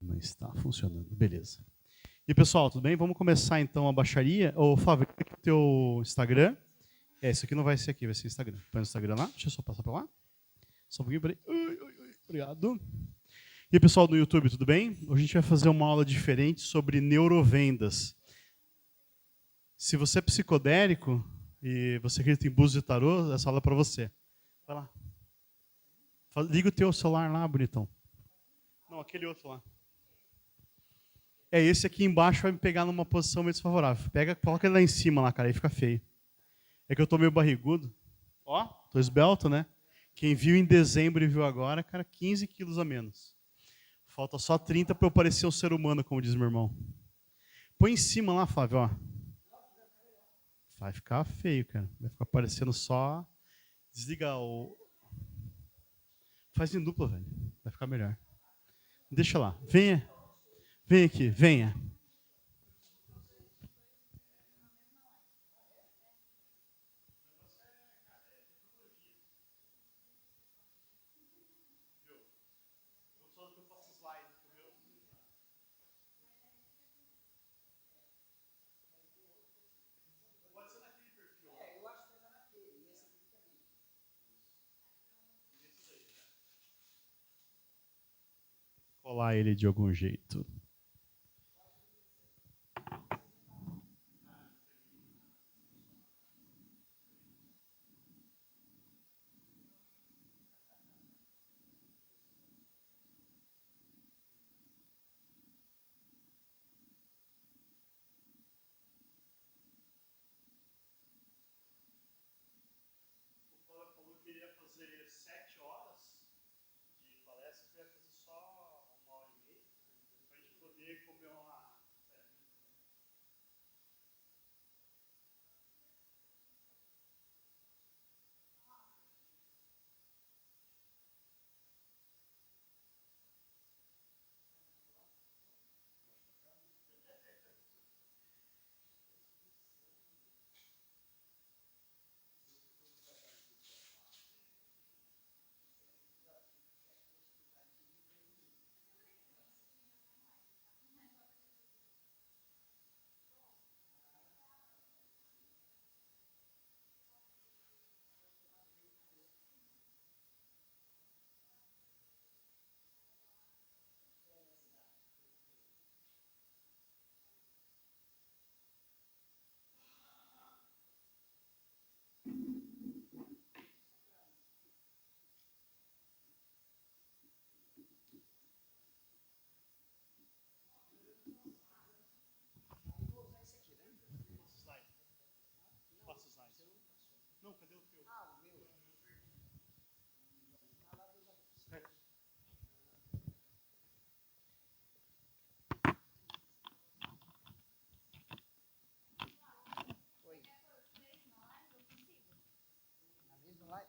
Não está funcionando. Beleza. E pessoal, tudo bem? Vamos começar então a baixaria. Ô, Flávio, aqui o teu Instagram. Esse aqui não vai ser aqui, vai ser Instagram. Põe o Instagram lá. Deixa eu só passar para lá. Só um pouquinho, peraí. Obrigado. E aí, pessoal do YouTube, tudo bem? Hoje a gente vai fazer uma aula diferente sobre neurovendas. Se você é psicodélico e você acredita em búzios de tarô, essa aula é para você. Vai lá. Liga o teu celular lá, bonitão. Não, aquele outro lá. Esse aqui embaixo vai me pegar numa posição meio desfavorável. Coloca ele lá em cima, lá, cara, aí fica feio. É que eu tô meio barrigudo. Ó, tô esbelto, né? Quem viu em dezembro e viu agora, cara, 15 quilos a menos. Falta só 30 para eu parecer um ser humano, como diz meu irmão. Põe em cima lá, Flávio, ó. Vai ficar feio, cara. Vai ficar parecendo só... Desliga o... Faz em dupla, velho. Vai ficar melhor. Deixa lá. Venha. Vem aqui, venha. Colar ele de algum jeito. Não, cadê o teu?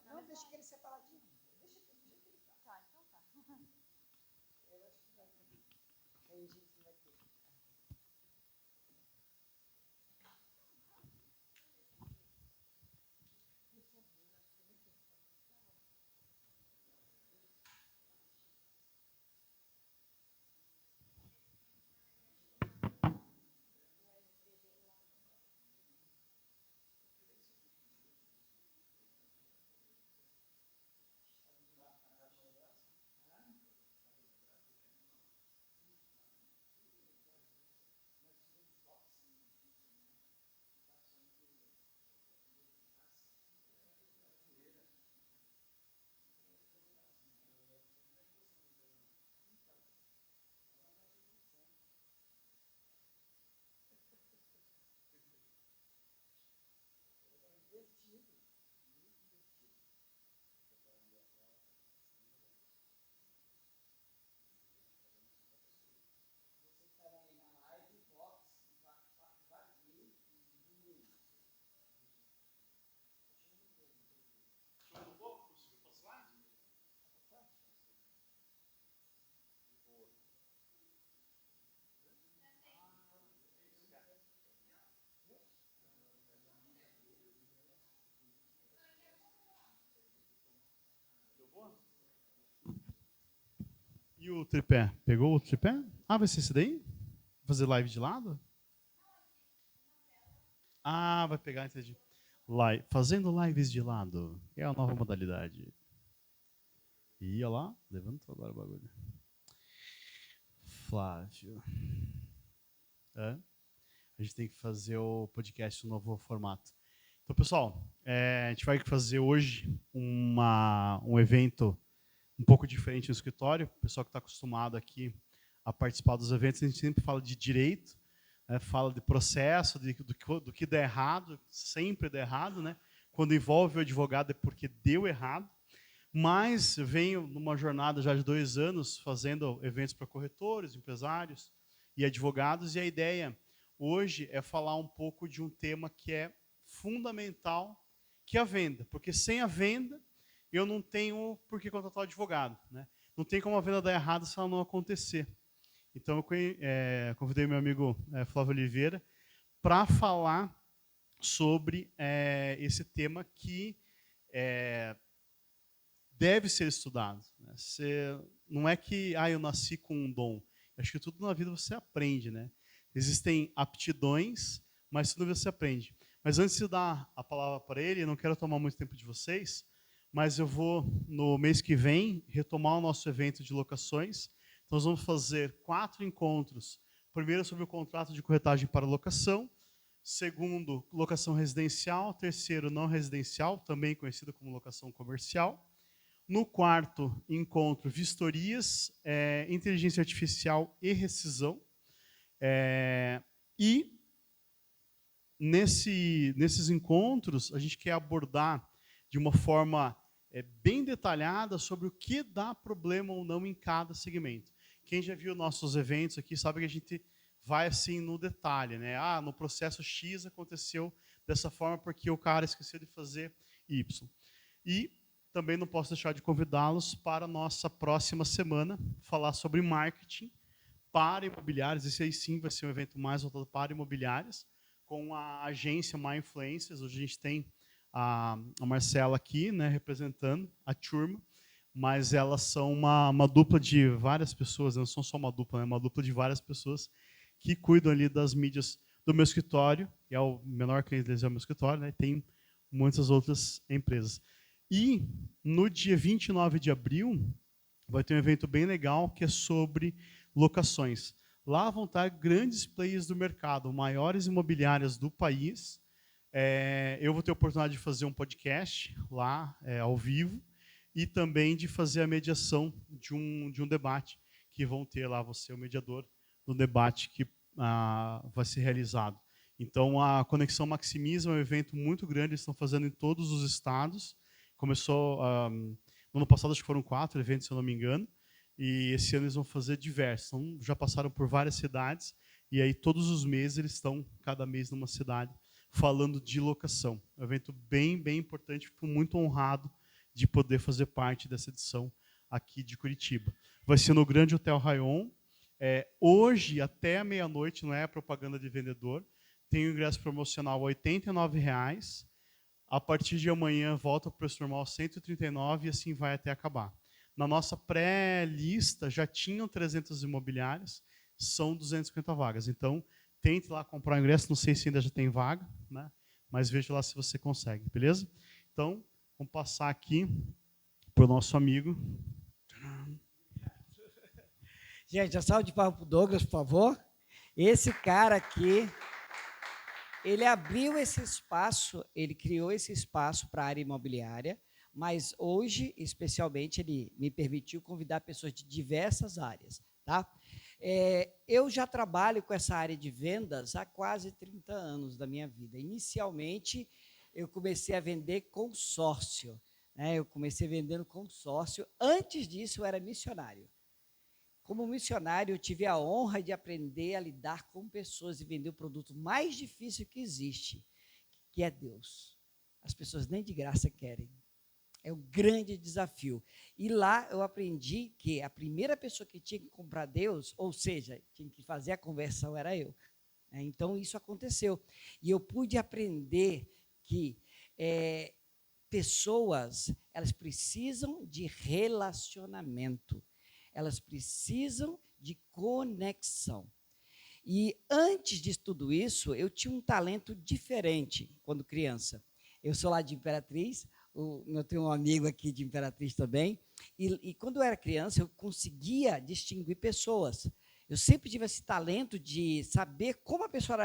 Não, deixa ele separadinho. Deixa ele do jeito que ele tá. Tá, então tá. Eu acho que vai ter. Tem gente que vai ter. E o tripé? Pegou o tripé? Ah, vai ser esse daí? Fazer live de lado? Ah, vai pegar, entendi. Fazendo lives de lado. É a nova modalidade. E olha lá, levantou agora o bagulho. Flávio. É? A gente tem que fazer o podcast no novo formato. Então, pessoal, a gente vai fazer hoje um evento um pouco diferente no escritório. O pessoal que está acostumado aqui a participar dos eventos, a gente sempre fala de direito, né, fala de processo, do que dá errado, sempre dá errado, né? Quando envolve o advogado é porque deu errado. Mas venho numa jornada já de 2 anos fazendo eventos para corretores, empresários e advogados, e a ideia hoje é falar um pouco de um tema que é fundamental, que é a venda. Porque sem a venda, eu não tenho por que contratar o advogado. Né? Não tem como a venda dar errado se ela não acontecer. Então, eu convidei meu amigo Flávio Oliveira para falar sobre esse tema que deve ser estudado. Né? Não é que eu nasci com um dom. Acho que tudo na vida você aprende. Né? Existem aptidões, mas tudo você aprende. Mas antes de dar a palavra para ele, não quero tomar muito tempo de vocês, mas eu vou, no mês que vem, retomar o nosso evento de locações. Então, nós vamos fazer 4 encontros. Primeiro, sobre o contrato de corretagem para locação. Segundo, locação residencial. Terceiro, não residencial, também conhecido como locação comercial. No quarto encontro, vistorias, inteligência artificial e rescisão. E nesses encontros, a gente quer abordar de uma forma bem detalhada sobre o que dá problema ou não em cada segmento. Quem já viu nossos eventos aqui sabe que a gente vai assim no detalhe, né? No processo X aconteceu dessa forma porque o cara esqueceu de fazer Y. E também não posso deixar de convidá-los para a nossa próxima semana, falar sobre marketing para imobiliários. Esse aí sim vai ser um evento mais voltado para imobiliários, com a agência My Influencers. Hoje a gente tem a Marcela aqui, né, representando a turma, mas elas são uma dupla de várias pessoas, não são só uma dupla, é uma dupla de várias pessoas que cuidam ali das mídias do meu escritório, que é o menor cliente deles é o meu escritório, né, tem muitas outras empresas. E no dia 29 de abril, vai ter um evento bem legal que é sobre locações. Lá vão estar grandes players do mercado, maiores imobiliárias do país. Eu vou ter a oportunidade de fazer um podcast lá, ao vivo, e também de fazer a mediação de um debate, que vão ter lá, você, o mediador, do debate que vai ser realizado. Então, a Conexão Maximiza é um evento muito grande, eles estão fazendo em todos os estados. Começou, no ano passado, acho que foram 4 eventos, se eu não me engano, e esse ano eles vão fazer diversos. Então, já passaram por várias cidades, e aí todos os meses eles estão, cada mês numa cidade, falando de locação. É um evento bem, bem importante, fico muito honrado de poder fazer parte dessa edição aqui de Curitiba. Vai ser no Grande Hotel Rayon. Hoje, até a meia-noite, não é propaganda de vendedor, tem o ingresso promocional R$ 89,00. A partir de amanhã, volta para o preço normal, R$ 139,00, e assim vai até acabar. Na nossa pré-lista, já tinham 300 imobiliárias, são 250 vagas. Então, tente lá comprar o ingresso, não sei se ainda já tem vaga, né? Mas veja lá se você consegue, beleza? Então, vamos passar aqui para o nosso amigo. Gente, a salva de palmas para o Douglas, por favor. Esse cara aqui, ele abriu esse espaço, ele criou esse espaço para a área imobiliária, mas hoje, especialmente, ele me permitiu convidar pessoas de diversas áreas. Tá? Eu já trabalho com essa área de vendas há quase 30 anos da minha vida. Inicialmente, eu comecei a vender consórcio. Né? Eu comecei vendendo consórcio. Antes disso, eu era missionário. Como missionário, eu tive a honra de aprender a lidar com pessoas e vender o produto mais difícil que existe, que é Deus. As pessoas nem de graça querem. É um grande desafio. E lá eu aprendi que a primeira pessoa que tinha que comprar Deus, ou seja, tinha que fazer a conversão, era eu. Então, isso aconteceu. E eu pude aprender que pessoas, elas precisam de relacionamento. Elas precisam de conexão. E antes de tudo isso, eu tinha um talento diferente quando criança. Eu sou lá de Imperatriz, eu tenho um amigo aqui de Imperatriz também, e quando eu era criança, eu conseguia distinguir pessoas. Eu sempre tive esse talento de saber como a pessoa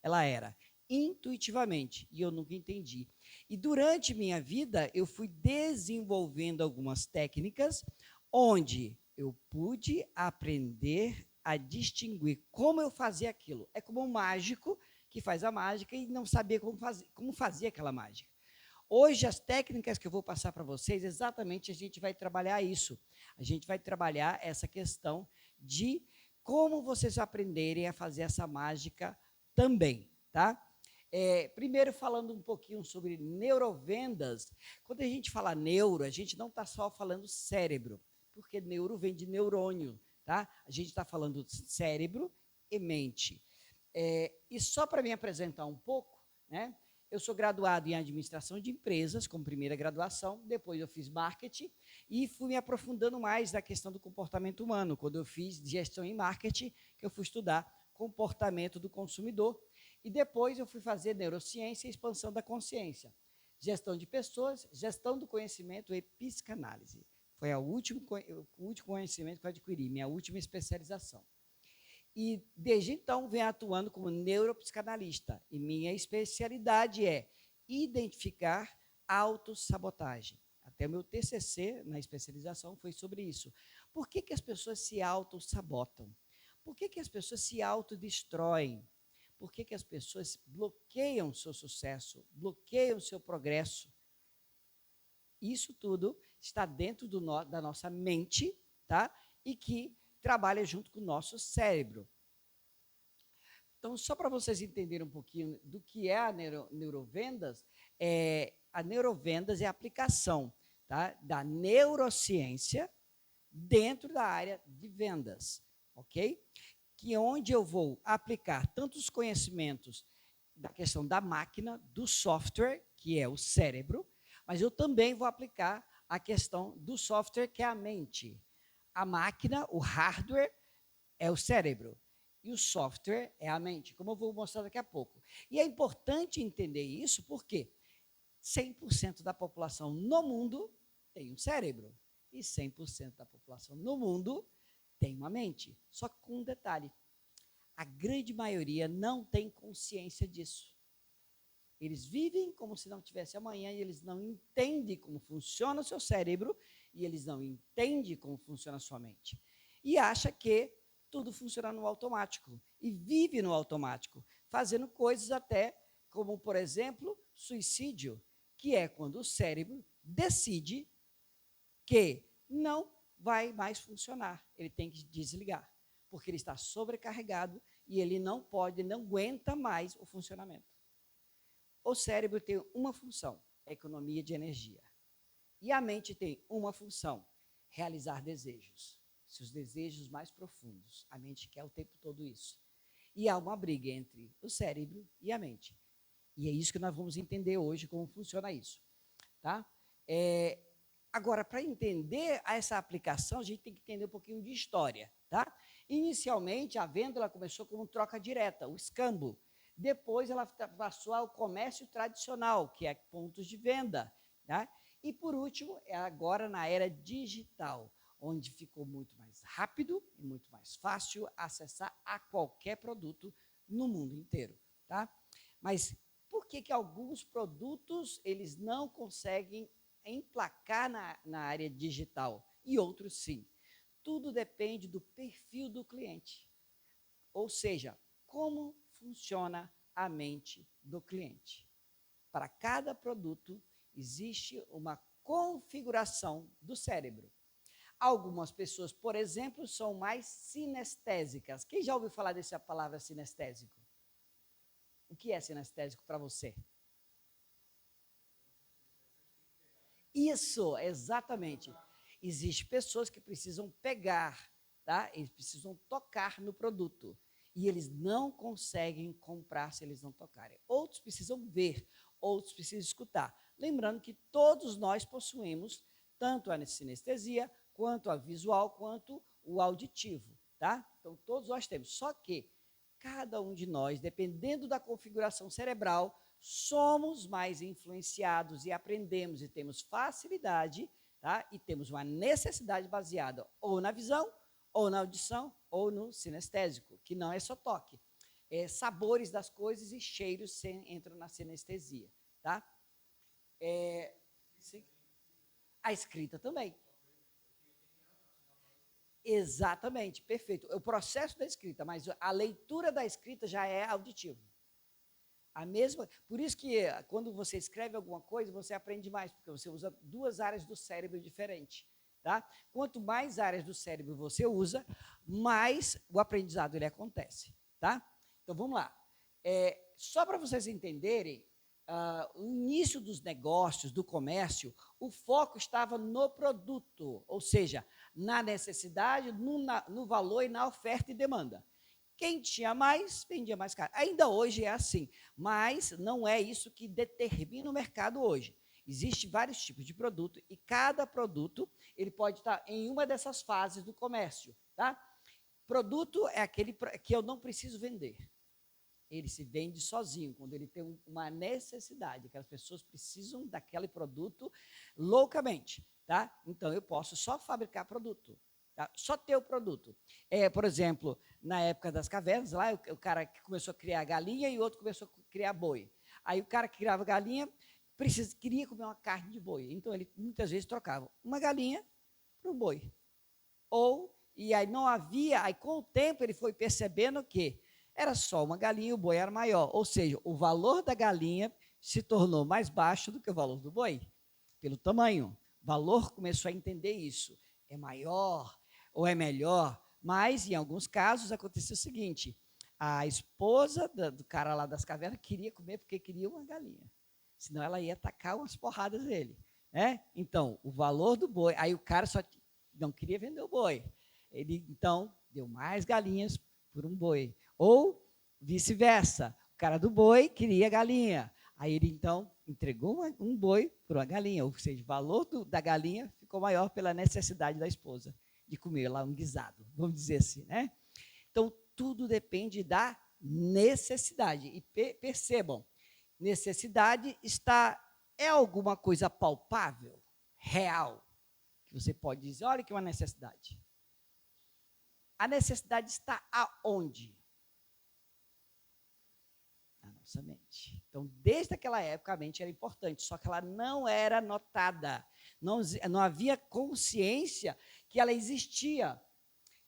ela era, intuitivamente, e eu nunca entendi. E durante minha vida, eu fui desenvolvendo algumas técnicas onde eu pude aprender a distinguir como eu fazia aquilo. É como um mágico que faz a mágica e não sabia como fazia aquela mágica. Hoje, as técnicas que eu vou passar para vocês, exatamente a gente vai trabalhar isso. A gente vai trabalhar essa questão de como vocês aprenderem a fazer essa mágica também, tá? Primeiro, falando um pouquinho sobre neurovendas. Quando a gente fala neuro, a gente não está só falando cérebro, porque neuro vem de neurônio, tá? A gente está falando cérebro e mente. E só para me apresentar um pouco, né? Eu sou graduado em administração de empresas, como primeira graduação, depois eu fiz marketing e fui me aprofundando mais na questão do comportamento humano. Quando eu fiz gestão em marketing, que eu fui estudar comportamento do consumidor. E depois eu fui fazer neurociência e expansão da consciência. Gestão de pessoas, gestão do conhecimento e psicanálise. Foi o último conhecimento que eu adquiri, minha última especialização. E desde então venho atuando como neuropsicanalista. E minha especialidade é identificar autossabotagem. Até o meu TCC na especialização foi sobre isso. Por que as pessoas se autossabotam? Por que as pessoas se autodestroem? Por que as pessoas bloqueiam seu sucesso, bloqueiam seu progresso? Isso tudo está dentro da nossa mente, tá? E que trabalha junto com o nosso cérebro. Então, só para vocês entenderem um pouquinho do que é a neurovendas, a neurovendas é a aplicação, tá, da neurociência dentro da área de vendas, ok? Que é onde eu vou aplicar tanto os conhecimentos da questão da máquina, do software, que é o cérebro, mas eu também vou aplicar a questão do software, que é a mente. A máquina, o hardware, é o cérebro e o software é a mente, como eu vou mostrar daqui a pouco. E é importante entender isso porque 100% da população no mundo tem um cérebro e 100% da população no mundo tem uma mente. Só que com um detalhe, a grande maioria não tem consciência disso. Eles vivem como se não tivesse amanhã e eles não entendem como funciona o seu cérebro e eles não entendem como funciona a sua mente. E acha que tudo funciona no automático e vive no automático, fazendo coisas até como, por exemplo, suicídio, que é quando o cérebro decide que não vai mais funcionar, ele tem que desligar, porque ele está sobrecarregado e ele não aguenta mais o funcionamento. O cérebro tem uma função, economia de energia. E a mente tem uma função, realizar desejos. Seus desejos mais profundos. A mente quer o tempo todo isso. E há uma briga entre o cérebro e a mente. E é isso que nós vamos entender hoje, como funciona isso. Tá? Agora, para entender essa aplicação, a gente tem que entender um pouquinho de história. Tá? Inicialmente, a venda ela começou como troca direta, o escambo. Depois, ela passou ao comércio tradicional, que é pontos de venda. Tá? E, por último, agora na era digital, onde ficou muito mais rápido e muito mais fácil acessar a qualquer produto no mundo inteiro. Tá? Mas por que alguns produtos eles não conseguem emplacar na área digital e outros sim? Tudo depende do perfil do cliente. Ou seja, como funciona a mente do cliente. Para cada produto, existe uma configuração do cérebro. Algumas pessoas, por exemplo, são mais sinestésicas. Quem já ouviu falar dessa palavra sinestésico? O que é sinestésico para você? Isso, exatamente. Existem pessoas que precisam pegar, tá? Eles precisam tocar no produto. E eles não conseguem comprar se eles não tocarem. Outros precisam ver, outros precisam escutar. Lembrando que todos nós possuímos tanto a sinestesia, quanto a visual, quanto o auditivo. tá? Então, todos nós temos. Só que cada um de nós, dependendo da configuração cerebral, somos mais influenciados e aprendemos e temos facilidade, tá? E temos uma necessidade baseada ou na visão, ou na audição, ou no sinestésico, que não é só toque. Sabores das coisas e cheiros entram na sinestesia, tá? A escrita também. Exatamente, perfeito. É o processo da escrita, mas a leitura da escrita já é auditivo. Por isso que quando você escreve alguma coisa, você aprende mais, porque você usa duas áreas do cérebro diferentes. Tá? Quanto mais áreas do cérebro você usa, mais o aprendizado ele acontece. Tá? Então, vamos lá. Só para vocês entenderem, o início dos negócios, do comércio, o foco estava no produto, ou seja, na necessidade, no valor e na oferta e demanda. Quem tinha mais, vendia mais caro. Ainda hoje é assim, mas não é isso que determina o mercado hoje. Existem vários tipos de produto e cada produto ele pode estar em uma dessas fases do comércio. Tá? Produto é aquele que eu não preciso vender. Ele se vende sozinho, quando ele tem uma necessidade, que as pessoas precisam daquele produto loucamente. Tá? Então, eu posso só fabricar produto, tá? Só ter o produto. Por exemplo, na época das cavernas, lá o cara que começou a criar galinha e o outro começou a criar boi. Aí o cara que criava galinha queria comer uma carne de boi, então ele muitas vezes trocava uma galinha para um boi. E aí não havia, aí com o tempo ele foi percebendo que era só uma galinha e o boi era maior. Ou seja, o valor da galinha se tornou mais baixo do que o valor do boi, pelo tamanho. O valor começou a entender isso. É maior ou é melhor? Mas, em alguns casos, aconteceu o seguinte, a esposa do cara lá das cavernas queria comer porque queria uma galinha. Senão ela ia atacar umas porradas nele. Né? Então, o valor do boi, aí o cara só não queria vender o boi. Ele, então, deu mais galinhas por um boi. Ou vice-versa, o cara do boi queria galinha. Aí ele, então, entregou um boi por uma galinha, ou seja, o valor da galinha ficou maior pela necessidade da esposa de comer lá um guisado, vamos dizer assim, né? Então, tudo depende da necessidade. E percebam, necessidade é alguma coisa palpável, real, que você pode dizer, olha que é uma necessidade. A necessidade está aonde? Na nossa mente. Então, desde aquela época, a mente era importante, só que ela não era notada. Não havia consciência que ela existia.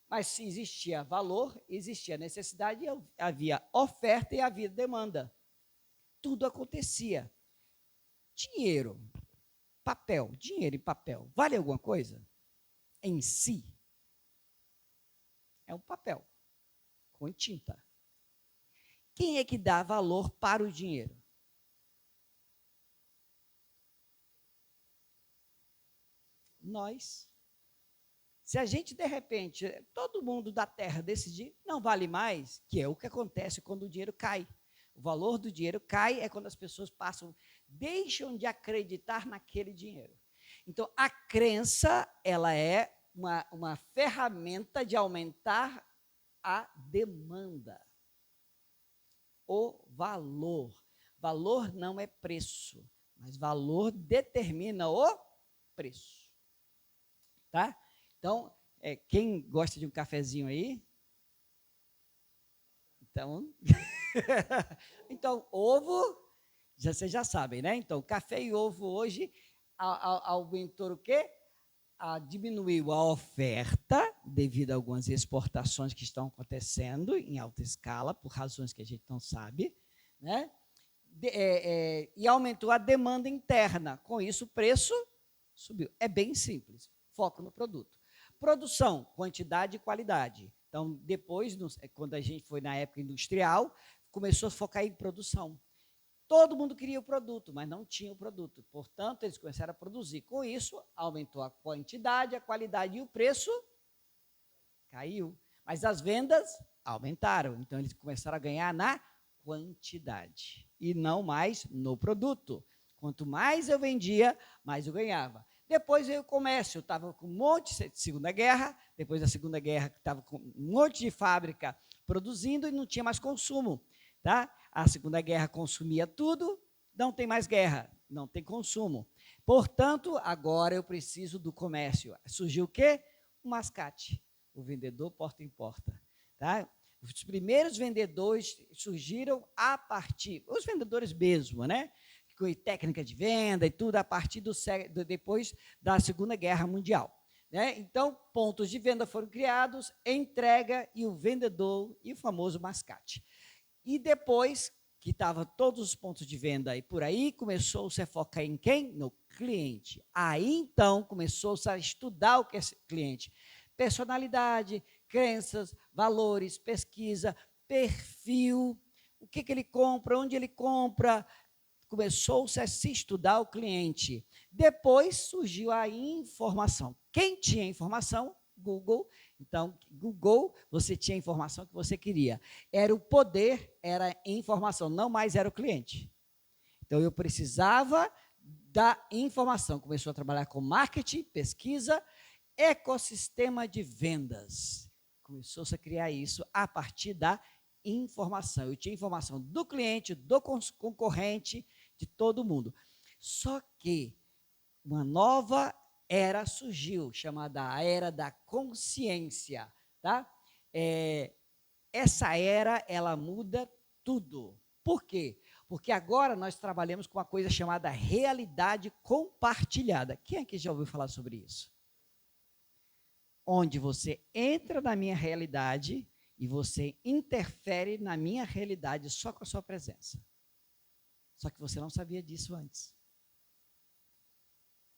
Mas se existia valor, existia necessidade, havia oferta e havia demanda. Tudo acontecia. Dinheiro, papel, dinheiro e papel, vale alguma coisa? Em si? É um papel com tinta. Quem é que dá valor para o dinheiro? Nós. Se a gente, de repente, todo mundo da Terra decidir, não vale mais, que é o que acontece quando o dinheiro cai. O valor do dinheiro cai é quando as pessoas deixam de acreditar naquele dinheiro. Então, a crença, ela é uma ferramenta de aumentar a demanda. O valor. Valor não é preço, mas valor determina o preço. Tá? Então, quem gosta de um cafezinho aí? Então, ovo, vocês já sabem, né? Então, café e ovo hoje aumentou o quê? Diminuiu a oferta devido a algumas exportações que estão acontecendo em alta escala, por razões que a gente não sabe, né? E aumentou a demanda interna. Com isso, o preço subiu. É bem simples. Foco no produto. Produção, quantidade e qualidade. Então, depois, quando a gente foi na época industrial, começou a focar em produção. Todo mundo queria o produto, mas não tinha o produto. Portanto, eles começaram a produzir. Com isso, aumentou a quantidade, a qualidade e o preço caiu. Mas as vendas aumentaram. Então, eles começaram a ganhar na quantidade e não mais no produto. Quanto mais eu vendia, mais eu ganhava. Depois veio o comércio, estava com um monte de Segunda Guerra, depois da Segunda Guerra estava com um monte de fábrica produzindo e não tinha mais consumo. Tá? A Segunda Guerra consumia tudo, não tem mais guerra, não tem consumo. Portanto, agora eu preciso do comércio. Surgiu o quê? O mascate, o vendedor porta em porta. Tá? Os primeiros vendedores surgiram a partir, os vendedores mesmo, né? Com técnica de venda e tudo, a partir depois da Segunda Guerra Mundial. Né? Então, pontos de venda foram criados, entrega e o vendedor e o famoso mascate. E depois que estavam todos os pontos de venda e por aí, começou-se a focar em quem? No cliente. Aí, então, começou-se a estudar o que é cliente. Personalidade, crenças, valores, pesquisa, perfil, o que ele compra, onde ele compra. Começou-se a se estudar o cliente. Depois surgiu a informação. Quem tinha informação? Google. Então, Google, você tinha a informação que você queria. Era o poder, era a informação, não mais era o cliente. Então, eu precisava da informação. Começou a trabalhar com marketing, pesquisa, ecossistema de vendas. Começou-se a criar isso a partir da informação. Eu tinha informação do cliente, do concorrente, de todo mundo. Só que uma nova era surgiu, chamada a Era da Consciência. Tá? Essa era, ela muda tudo. Por quê? Porque agora nós trabalhamos com uma coisa chamada realidade compartilhada. Quem aqui já ouviu falar sobre isso? Onde você entra na minha realidade e você interfere na minha realidade só com a sua presença. Só que você não sabia disso antes.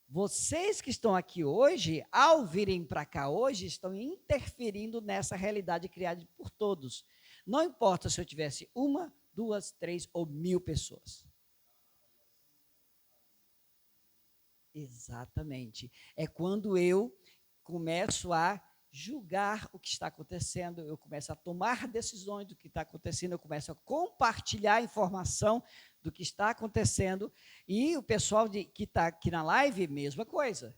Vocês que estão aqui hoje, ao virem para cá hoje, estão interferindo nessa realidade criada por todos. Não importa se eu tivesse 1, 2, 3 ou 1000 pessoas. Exatamente. É quando eu começo a julgar o que está acontecendo, eu começo a tomar decisões do que está acontecendo, eu começo a compartilhar informação do que está acontecendo, e o pessoal que está aqui na live, mesma coisa.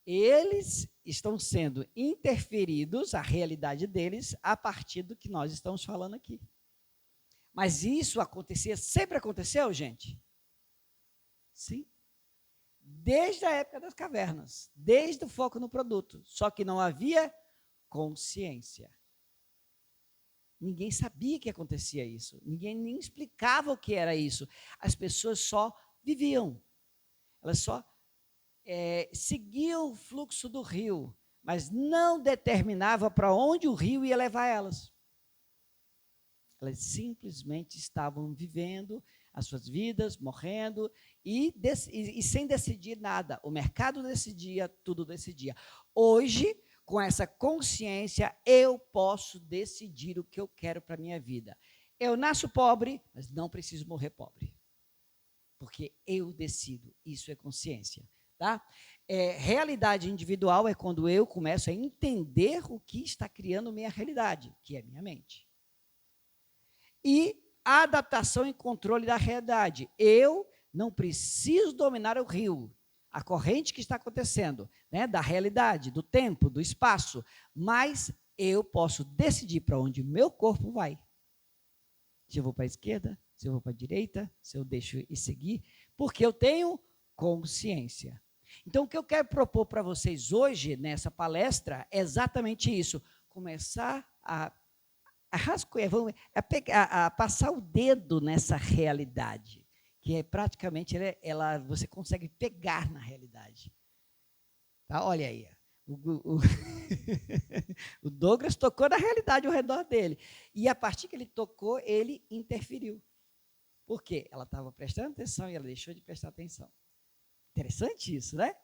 Eles estão sendo interferidos, a realidade deles, a partir do que nós estamos falando aqui. Mas isso acontecia, sempre aconteceu, gente? Sim. Desde a época das cavernas, desde o foco no produto, só que não havia consciência. Ninguém sabia que acontecia isso, ninguém nem explicava o que era isso. As pessoas só viviam, elas só seguiam o fluxo do rio, mas não determinava para onde o rio ia levar elas. Elas simplesmente estavam vivendo as suas vidas, morrendo, e sem decidir nada. O mercado decidia, tudo decidia. Hoje, com essa consciência, eu posso decidir o que eu quero para a minha vida. Eu nasço pobre, mas não preciso morrer pobre. Porque eu decido. Isso é consciência. Tá? Realidade individual é quando eu começo a entender o que está criando minha realidade, que é minha mente. E a adaptação e controle da realidade. Eu não preciso dominar o rio, a corrente que está acontecendo, né, da realidade, do tempo, do espaço, mas eu posso decidir para onde meu corpo vai. Se eu vou para a esquerda, se eu vou para a direita, se eu deixo ir seguir, porque eu tenho consciência. Então, o que eu quero propor para vocês hoje, nessa palestra, é exatamente isso. Começar a passar o dedo nessa realidade, que é praticamente, você consegue pegar na realidade. Tá? Olha aí. O Douglas tocou na realidade ao redor dele. E a partir que ele tocou, ele interferiu. Por quê? Ela estava prestando atenção e ela deixou de prestar atenção. Interessante isso, né?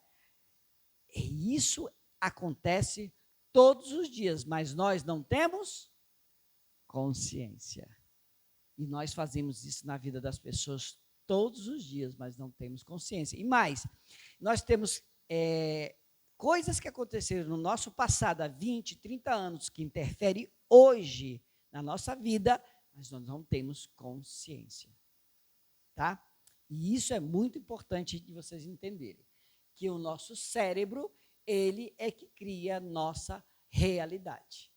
E isso acontece todos os dias, mas nós não temos consciência. E nós fazemos isso na vida das pessoas todos os dias, mas não temos consciência. E mais, nós temos coisas que aconteceram no nosso passado, há 20, 30 anos, que interferem hoje na nossa vida, mas nós não temos consciência. Tá? E isso é muito importante de vocês entenderem. que o nosso cérebro, ele é que cria nossa realidade.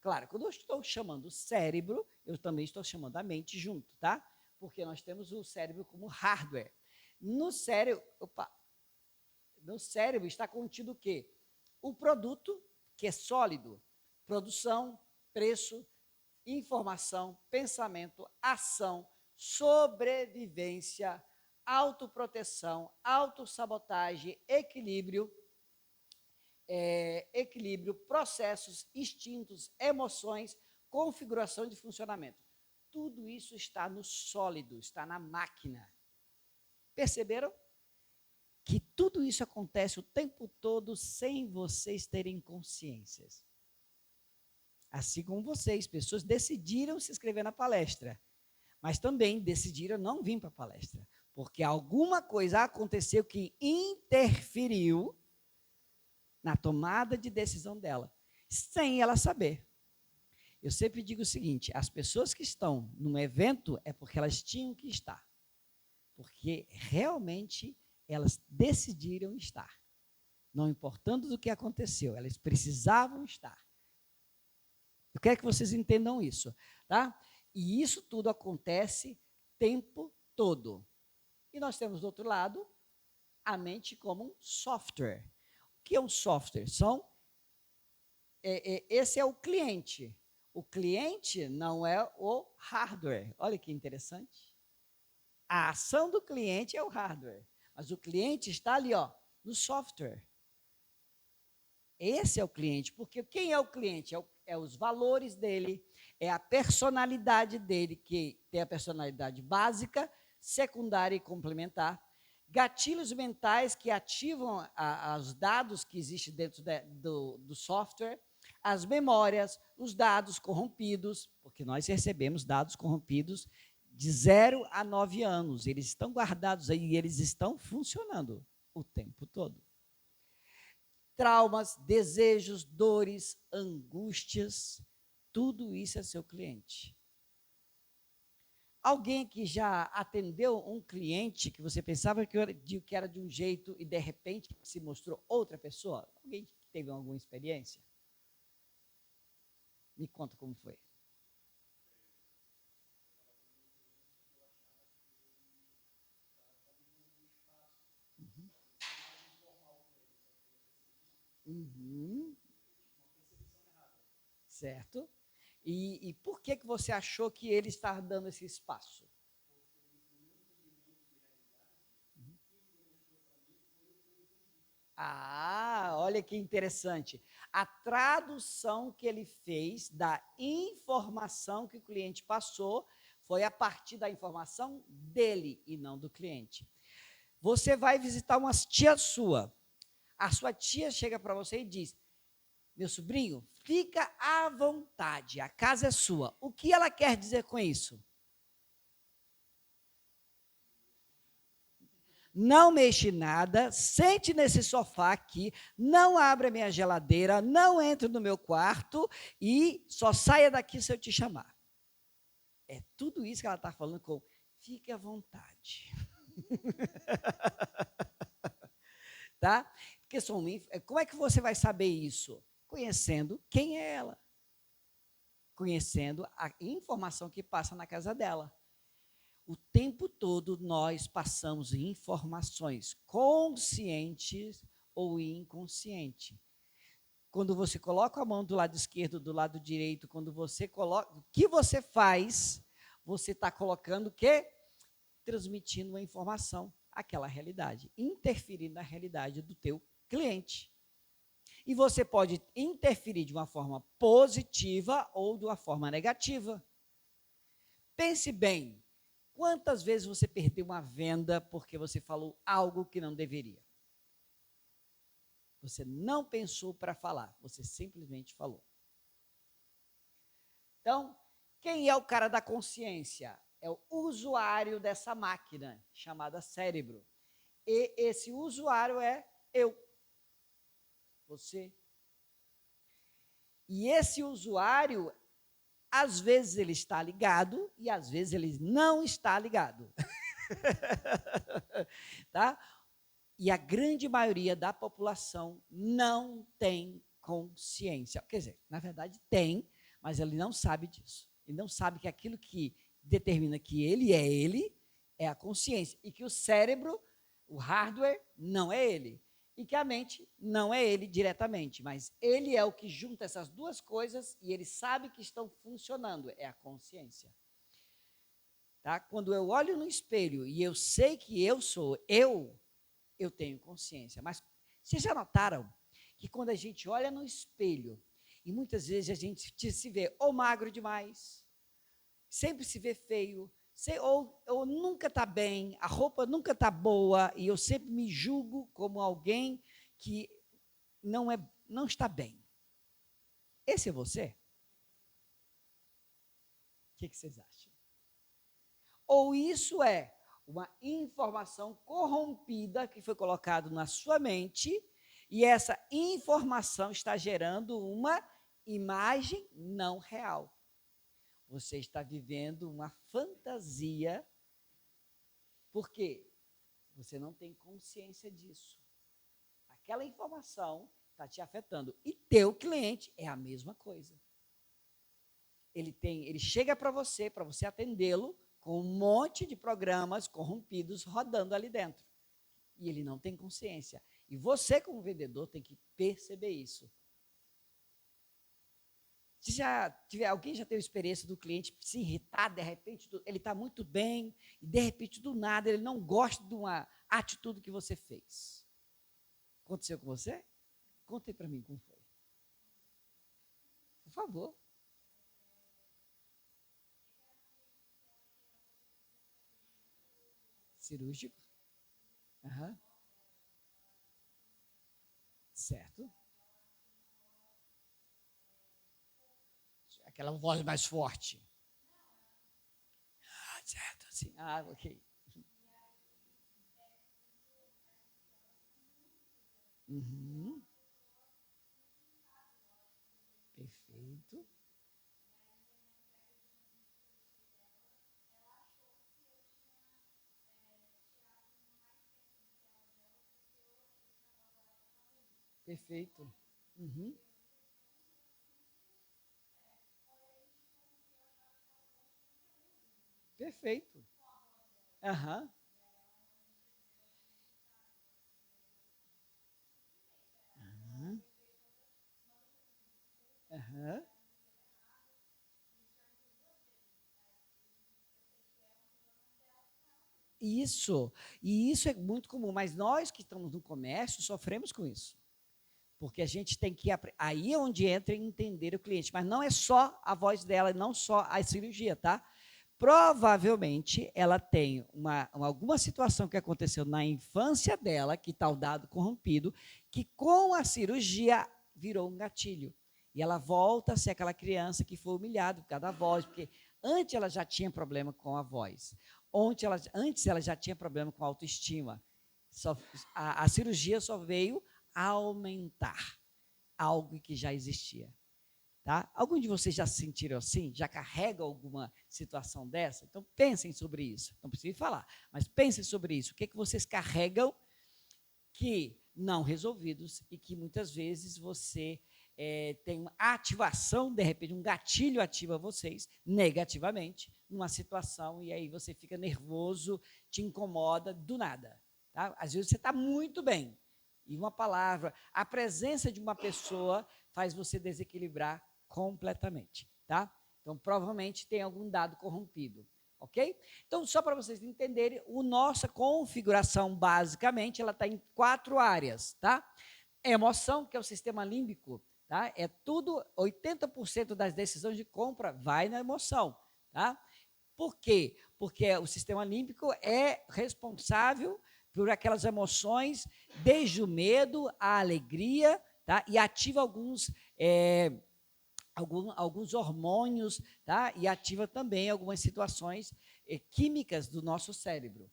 Claro, quando eu estou chamando cérebro, eu também estou chamando a mente junto, tá? Porque nós temos o cérebro como hardware. No cérebro está contido o quê? O produto, que é sólido, produção, preço, informação, pensamento, ação, sobrevivência, autoproteção, autossabotagem, equilíbrio, processos, instintos, emoções, configuração de funcionamento. Tudo isso está no sólido, está na máquina. Perceberam? Que tudo isso acontece o tempo todo sem vocês terem consciências. Assim como vocês, pessoas decidiram se inscrever na palestra, mas também decidiram não vir para a palestra, porque alguma coisa aconteceu que interferiu na tomada de decisão dela, sem ela saber. Eu sempre digo o seguinte, as pessoas que estão num evento é porque elas tinham que estar, porque realmente elas decidiram estar, não importando do que aconteceu, elas precisavam estar. Eu quero que vocês entendam isso, tá? E isso tudo acontece o tempo todo. E nós temos, do outro lado, a mente como um software. O que é um software? Esse é o cliente. O cliente não é o hardware. Olha que interessante. A ação do cliente é o hardware, mas o cliente está ali, ó, no software. Esse é o cliente, porque quem é o cliente? É os valores dele, é a personalidade dele, que tem a personalidade básica, secundária e complementar, gatilhos mentais que ativam os dados que existem dentro do software, as memórias, os dados corrompidos, porque nós recebemos dados corrompidos de 0 a 9 anos, eles estão guardados aí e eles estão funcionando o tempo todo. Traumas, desejos, dores, angústias, tudo isso é seu cliente. Alguém que já atendeu um cliente que você pensava que era de um jeito e de repente se mostrou outra pessoa? Alguém que teve alguma experiência? Me conta como foi. Uhum. Certo? E por que você achou que ele estava dando esse espaço? Ah, olha que interessante. A tradução que ele fez da informação que o cliente passou foi a partir da informação dele e não do cliente. Você vai visitar uma tia sua. A sua tia chega para você e diz: meu sobrinho, fica à vontade, a casa é sua. O que ela quer dizer com isso? Não mexe nada, sente nesse sofá aqui, não abra minha geladeira, não entre no meu quarto e só saia daqui se eu te chamar. É tudo isso que ela está falando com fique à vontade. Tá? Porque como é que você vai saber isso? Conhecendo quem é ela. Conhecendo a informação que passa na casa dela. O tempo todo nós passamos informações conscientes ou inconscientes. Quando você coloca a mão do lado esquerdo, do lado direito, quando você coloca, o que você faz, você está colocando o quê? Transmitindo uma informação, aquela realidade, interferindo na realidade do teu cliente. E você pode interferir de uma forma positiva ou de uma forma negativa. Pense bem. Quantas vezes você perdeu uma venda porque você falou algo que não deveria? Você não pensou para falar, você simplesmente falou. Então, quem é o cara da consciência? É o usuário dessa máquina chamada cérebro. E esse usuário é eu, você. E esse usuário, às vezes ele está ligado e às vezes ele não está ligado. Tá? E a grande maioria da população não tem consciência. Quer dizer, na verdade tem, mas ele não sabe disso. Ele não sabe que aquilo que determina que ele é a consciência. E que o cérebro, o hardware, não é ele. E que a mente não é ele diretamente, mas ele é o que junta essas duas coisas e ele sabe que estão funcionando, é a consciência. Tá? Quando eu olho no espelho e eu sei que eu sou eu tenho consciência. Mas vocês já notaram que quando a gente olha no espelho e muitas vezes a gente se vê ou magro demais, sempre se vê feio, ou nunca está bem, a roupa nunca está boa, e eu sempre me julgo como alguém que não está bem. Esse é você? O que vocês acham? Ou isso é uma informação corrompida que foi colocada na sua mente, e essa informação está gerando uma imagem não real. Você está vivendo uma fantasia, porque você não tem consciência disso. Aquela informação está te afetando. E teu cliente é a mesma coisa. Ele chega para você atendê-lo, com um monte de programas corrompidos rodando ali dentro. E ele não tem consciência. E você, como vendedor, tem que perceber isso. Alguém já teve experiência do cliente se irritar, de repente, ele está muito bem, e de repente, do nada, ele não gosta de uma atitude que você fez. Aconteceu com você? Conta aí para mim como foi. Por favor. Cirúrgico? Uhum. Certo. Aquela voz mais forte. Ah, certo, sim. Ah, ok. Uhum. Perfeito. Perfeito. Uhum. Perfeito. Aham. Aham. Aham. Isso. E isso é muito comum, mas nós que estamos no comércio sofremos com isso. Porque a gente tem que. Aí é onde entra entender o cliente. Mas não é só a voz dela, não só a cirurgia, tá? Provavelmente ela tem alguma situação que aconteceu na infância dela, que está o dado corrompido, que com a cirurgia virou um gatilho. E ela volta a ser aquela criança que foi humilhada por causa da voz, porque antes ela já tinha problema com a voz. Antes ela já tinha problema com a autoestima. A cirurgia só veio aumentar algo que já existia. Tá? Algum de vocês já se sentiram assim? Já carrega alguma situação dessa? Então pensem sobre isso. Não preciso falar, mas pensem sobre isso. O que é que vocês carregam que não resolvidos e que muitas vezes você tem uma ativação, de repente um gatilho ativa vocês negativamente numa situação e aí você fica nervoso, te incomoda do nada. Tá? Às vezes você está muito bem e uma palavra, a presença de uma pessoa faz você desequilibrar completamente, tá? Então, provavelmente tem algum dado corrompido, ok? Então, só para vocês entenderem, a nossa configuração, basicamente, ela está em 4 áreas, tá? Emoção, que é o sistema límbico, tá? É tudo, 80% das decisões de compra vai na emoção, tá? Por quê? Porque o sistema límbico é responsável por aquelas emoções, desde o medo, a alegria, tá? E ativa alguns hormônios, tá? E ativa também algumas situações químicas do nosso cérebro.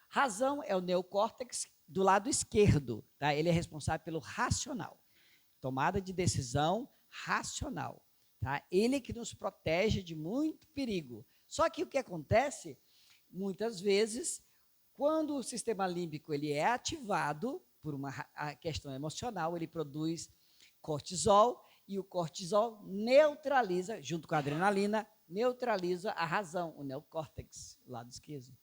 Razão é o neocórtex do lado esquerdo, tá? Ele é responsável pelo racional, tomada de decisão racional, tá? Ele é que nos protege de muito perigo. Só que o que acontece, muitas vezes, Quando o sistema límbico ele é ativado por uma questão emocional, ele produz cortisol, e o cortisol neutraliza, junto com a adrenalina, neutraliza a razão, o neocórtex, o lado esquerdo.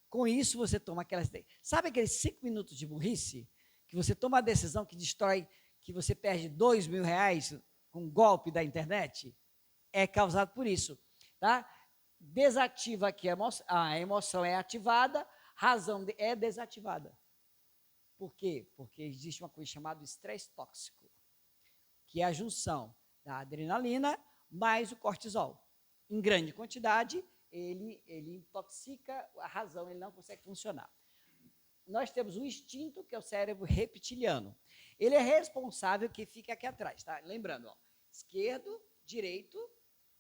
Com isso, você toma aquelas... Sabe aqueles 5 minutos de burrice? Que você toma a decisão que destrói, que você perde R$2.000 com um golpe da internet? É causado por isso. Tá? Desativa aqui a emoção é ativada, razão é desativada. Por quê? Porque existe uma coisa chamada estresse tóxico, que é a junção da adrenalina mais o cortisol. Em grande quantidade, ele intoxica a razão, ele não consegue funcionar. Nós temos o instinto, que é o cérebro reptiliano. Ele é responsável, que fica aqui atrás, tá? Lembrando, ó, esquerdo, direito,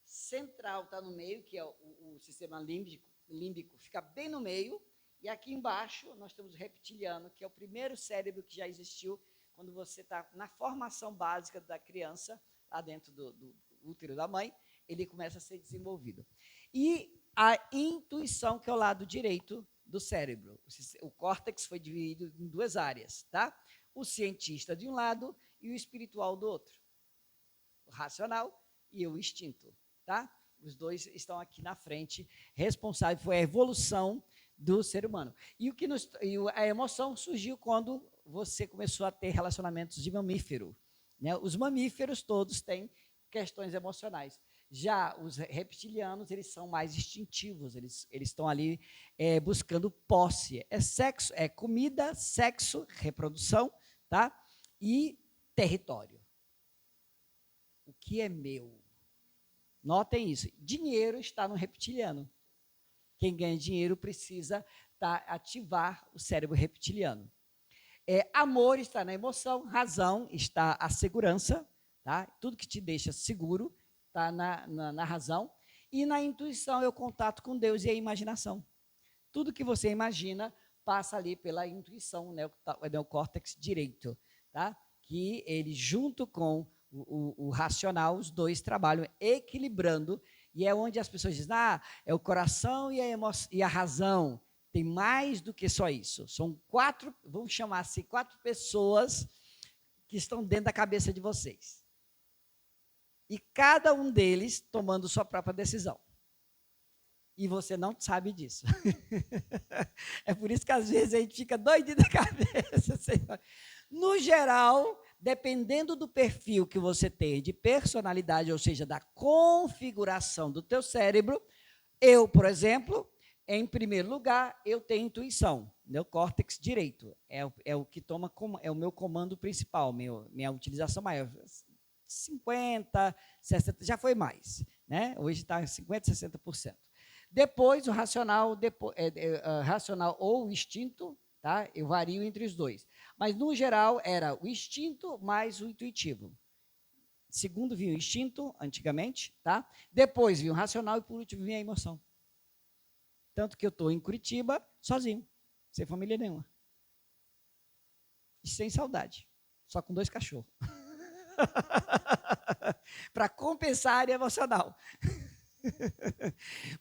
central está no meio, que é o sistema límbico, fica bem no meio, e aqui embaixo nós temos o reptiliano, que é o primeiro cérebro que já existiu quando você está na formação básica da criança, lá dentro do útero da mãe, ele começa a ser desenvolvido. E a intuição, que é o lado direito do cérebro. O córtex foi dividido em 2 áreas, tá? O cientista de um lado e o espiritual do outro. O racional e o instinto, tá? Os dois estão aqui na frente, responsável foi a evolução do ser humano. E a emoção surgiu quando você começou a ter relacionamentos de mamífero, né? Os mamíferos todos têm questões emocionais. Já os reptilianos, eles são mais instintivos, eles estão ali buscando posse. É sexo, é comida, sexo, reprodução, tá? E território. O que é meu? Notem isso. Dinheiro está no reptiliano. Quem ganha dinheiro precisa ativar o cérebro reptiliano. Amor está na emoção, razão está a segurança, tá? Tudo que te deixa seguro está na razão, e na intuição é o contato com Deus e a imaginação. Tudo que você imagina passa ali pela intuição, o neocórtex direito, tá? Que ele, junto com o racional, os dois trabalham equilibrando, e é onde as pessoas dizem, é o coração e a razão. Tem mais do que só isso. São 4, vamos chamar assim, 4 pessoas que estão dentro da cabeça de vocês. E cada um deles tomando sua própria decisão. E você não sabe disso. É por isso que às vezes a gente fica doidinho da cabeça. No geral, dependendo do perfil que você tem de personalidade, ou seja, da configuração do teu cérebro, eu, por exemplo, em primeiro lugar, eu tenho intuição, neocórtex direito. É o que toma é o meu comando principal, minha utilização maior. 50%, 60%, já foi mais, né? Hoje está em 50%, 60%. Depois, o racional, racional ou o instinto, tá? Eu vario entre os dois. Mas, no geral, era o instinto mais o intuitivo. Segundo vinha o instinto, antigamente, tá? Depois vinha o racional e, por último, vinha a emoção. Tanto que eu estou em Curitiba, sozinho, sem família nenhuma. E sem saudade, só com 2 cachorros. Para compensar a área emocional.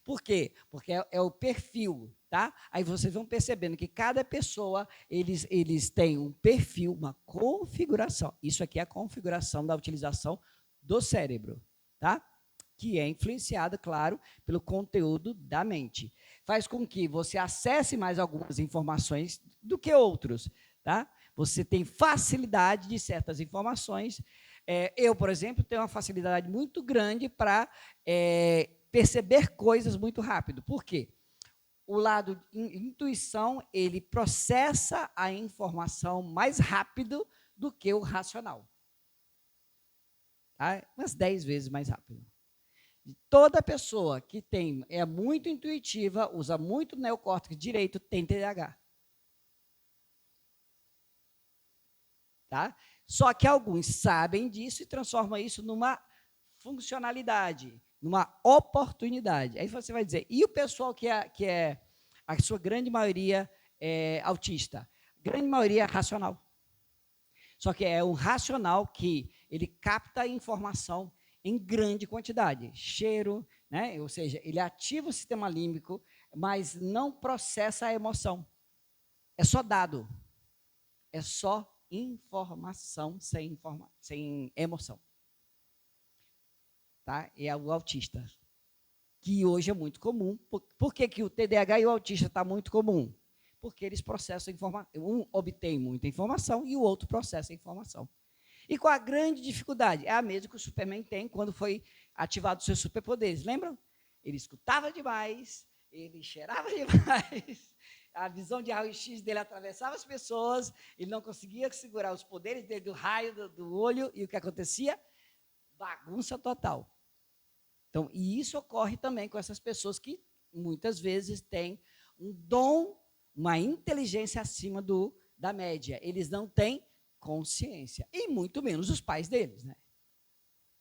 Por quê? Porque é o perfil, tá? Aí vocês vão percebendo que cada pessoa, eles têm um perfil, uma configuração. Isso aqui é a configuração da utilização do cérebro, tá? Que é influenciada, claro, pelo conteúdo da mente. Faz com que você acesse mais algumas informações do que outros, tá? Você tem facilidade de certas informações. Eu, por exemplo, tenho uma facilidade muito grande para perceber coisas muito rápido. Por quê? O lado intuição, ele processa a informação mais rápido do que o racional. Tá? Umas 10 vezes mais rápido. Toda pessoa que é muito intuitiva, usa muito neocórtex direito, tem TDAH. Tá? Só que alguns sabem disso e transformam isso numa funcionalidade, numa oportunidade. Aí você vai dizer, e o pessoal que é a sua grande maioria autista? Grande maioria racional. Só que é um racional que ele capta a informação em grande quantidade. Cheiro, né? Ou seja, ele ativa o sistema límbico, mas não processa a emoção. é só dado, é só informação sem emoção. Tá? É o autista, que hoje é muito comum. Por que, que o TDAH e o autista está muito comum? Porque eles processam informação, um obtém muita informação e o outro processa a informação. E qual a grande dificuldade? É a mesma que o Superman tem quando foi ativado os seus superpoderes. Lembram? Ele escutava demais, ele cheirava demais, a visão de raio-x dele atravessava as pessoas, ele não conseguia segurar os poderes dele do raio do olho, e o que acontecia? Bagunça total. Então, e isso ocorre também com essas pessoas que muitas vezes têm um dom, uma inteligência acima da média. Eles não têm consciência, e muito menos os pais deles, né?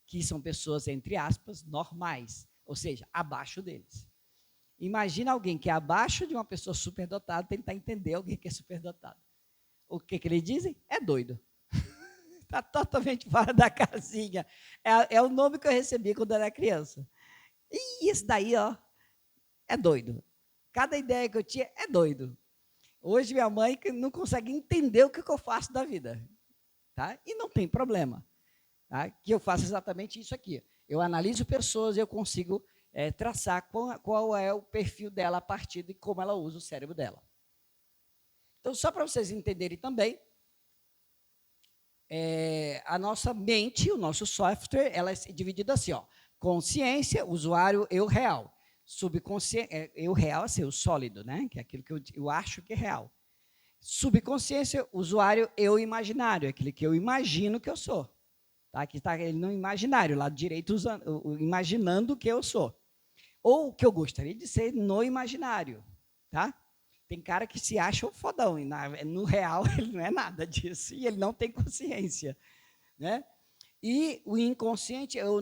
Que são pessoas, entre aspas, normais, ou seja, abaixo deles. Imagina alguém que é abaixo de uma pessoa superdotada tentar entender alguém que é superdotado. O que eles dizem? É doido. Está totalmente fora da casinha. É o nome que eu recebi quando era criança. E esse daí, ó, é doido. Cada ideia que eu tinha é doido. Hoje minha mãe não consegue entender o que eu faço da vida. Tá? E não tem problema. Tá? Que eu faço exatamente isso aqui. Eu analiso pessoas e eu consigo traçar qual é o perfil dela a partir de como ela usa o cérebro dela. Então, só para vocês entenderem também, a nossa mente, o nosso software, ela é dividida assim, ó, consciência, usuário, eu real. Subconsciência, eu real, assim, o sólido, né? Que é aquilo que eu acho que é real. Subconsciência, usuário, eu imaginário, aquele que eu imagino que eu sou. Tá? Aqui está ele no imaginário, lado direito, imaginando que eu sou. Ou o que eu gostaria de ser no imaginário. Tá? Tem cara que se acha um fodão, e no real ele não é nada disso, e ele não tem consciência. Né? E o inconsciente é o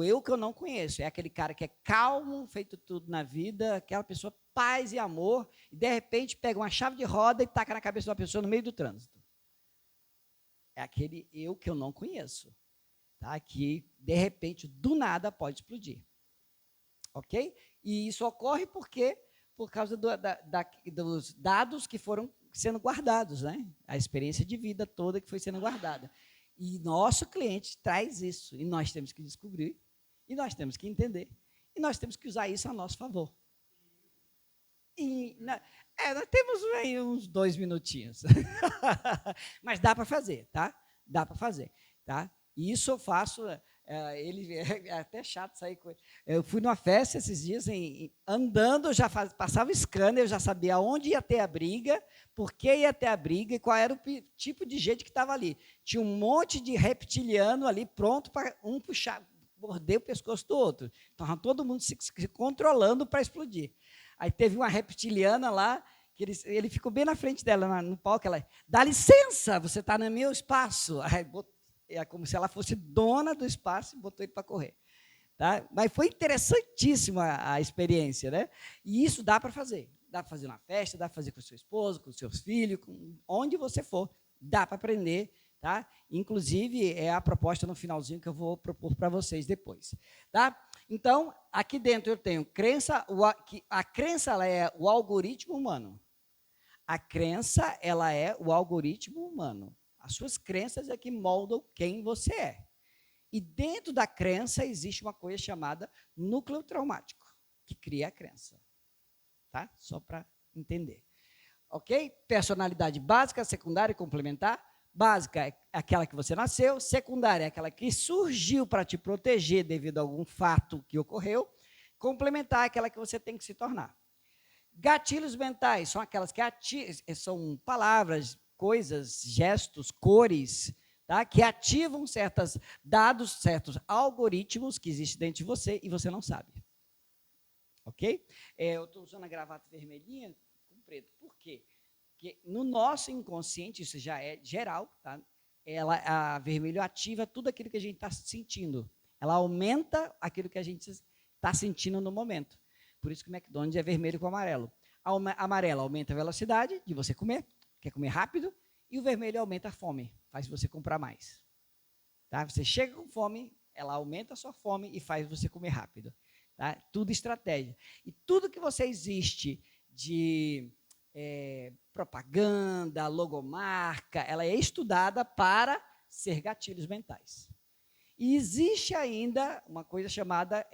eu que eu não conheço, é aquele cara que é calmo, feito tudo na vida, aquela pessoa paz e amor, e de repente pega uma chave de roda e taca na cabeça de uma pessoa no meio do trânsito. É aquele eu que eu não conheço, tá? Que, de repente, do nada, pode explodir. Ok? E isso ocorre por causa dos dados que foram sendo guardados, né? A experiência de vida toda que foi sendo guardada. E nosso cliente traz isso, e nós temos que descobrir, e nós temos que entender, e nós temos que usar isso a nosso favor. E nós temos aí uns 2 minutinhos. Mas dá para fazer, tá? Dá para fazer, tá? E isso eu faço, ele é até chato sair com ele. Eu fui numa festa esses dias, andando, eu já passava o scanner, eu já sabia onde ia ter a briga, por que ia ter a briga e qual era o tipo de gente que estava ali. Tinha um monte de reptiliano ali, pronto para um puxar, morder o pescoço do outro. Então, todo mundo se controlando para explodir. Aí teve uma reptiliana lá, que ele ficou bem na frente dela, no palco, ela, dá licença, você está no meu espaço. Aí, é como se ela fosse dona do espaço e botou ele para correr. Tá? Mas foi interessantíssima a experiência, né? E isso dá para fazer. Dá para fazer na festa, dá para fazer com o seu esposo, com os seus filhos, onde você for, dá para aprender. Tá? Inclusive, é a proposta no finalzinho que eu vou propor para vocês depois. Tá? Então, aqui dentro eu tenho crença, a crença ela é o algoritmo humano. A crença ela é o algoritmo humano. As suas crenças é que moldam quem você é. E dentro da crença existe uma coisa chamada núcleo traumático, que cria a crença. Tá? Só para entender. Ok? Personalidade básica, secundária e complementar. Básica é aquela que você nasceu, secundária é aquela que surgiu para te proteger devido a algum fato que ocorreu, complementar é aquela que você tem que se tornar. Gatilhos mentais são aquelas que são palavras, coisas, gestos, cores, tá? Que ativam certos dados, certos algoritmos que existem dentro de você e você não sabe. Ok? Eu estou usando a gravata vermelhinha com preto. Por quê? Porque no nosso inconsciente, isso já é geral, tá? A vermelho ativa tudo aquilo que a gente está sentindo. Ela aumenta aquilo que a gente está sentindo no momento. Por isso que o McDonald's é vermelho com amarelo. Amarelo aumenta a velocidade de você comer, quer comer rápido, e o vermelho aumenta a fome, faz você comprar mais. Tá? Você chega com fome, ela aumenta a sua fome e faz você comer rápido. Tá? Tudo estratégia. E tudo que você existe de propaganda, logomarca, ela é estudada para ser gatilhos mentais. E existe ainda uma coisa chamada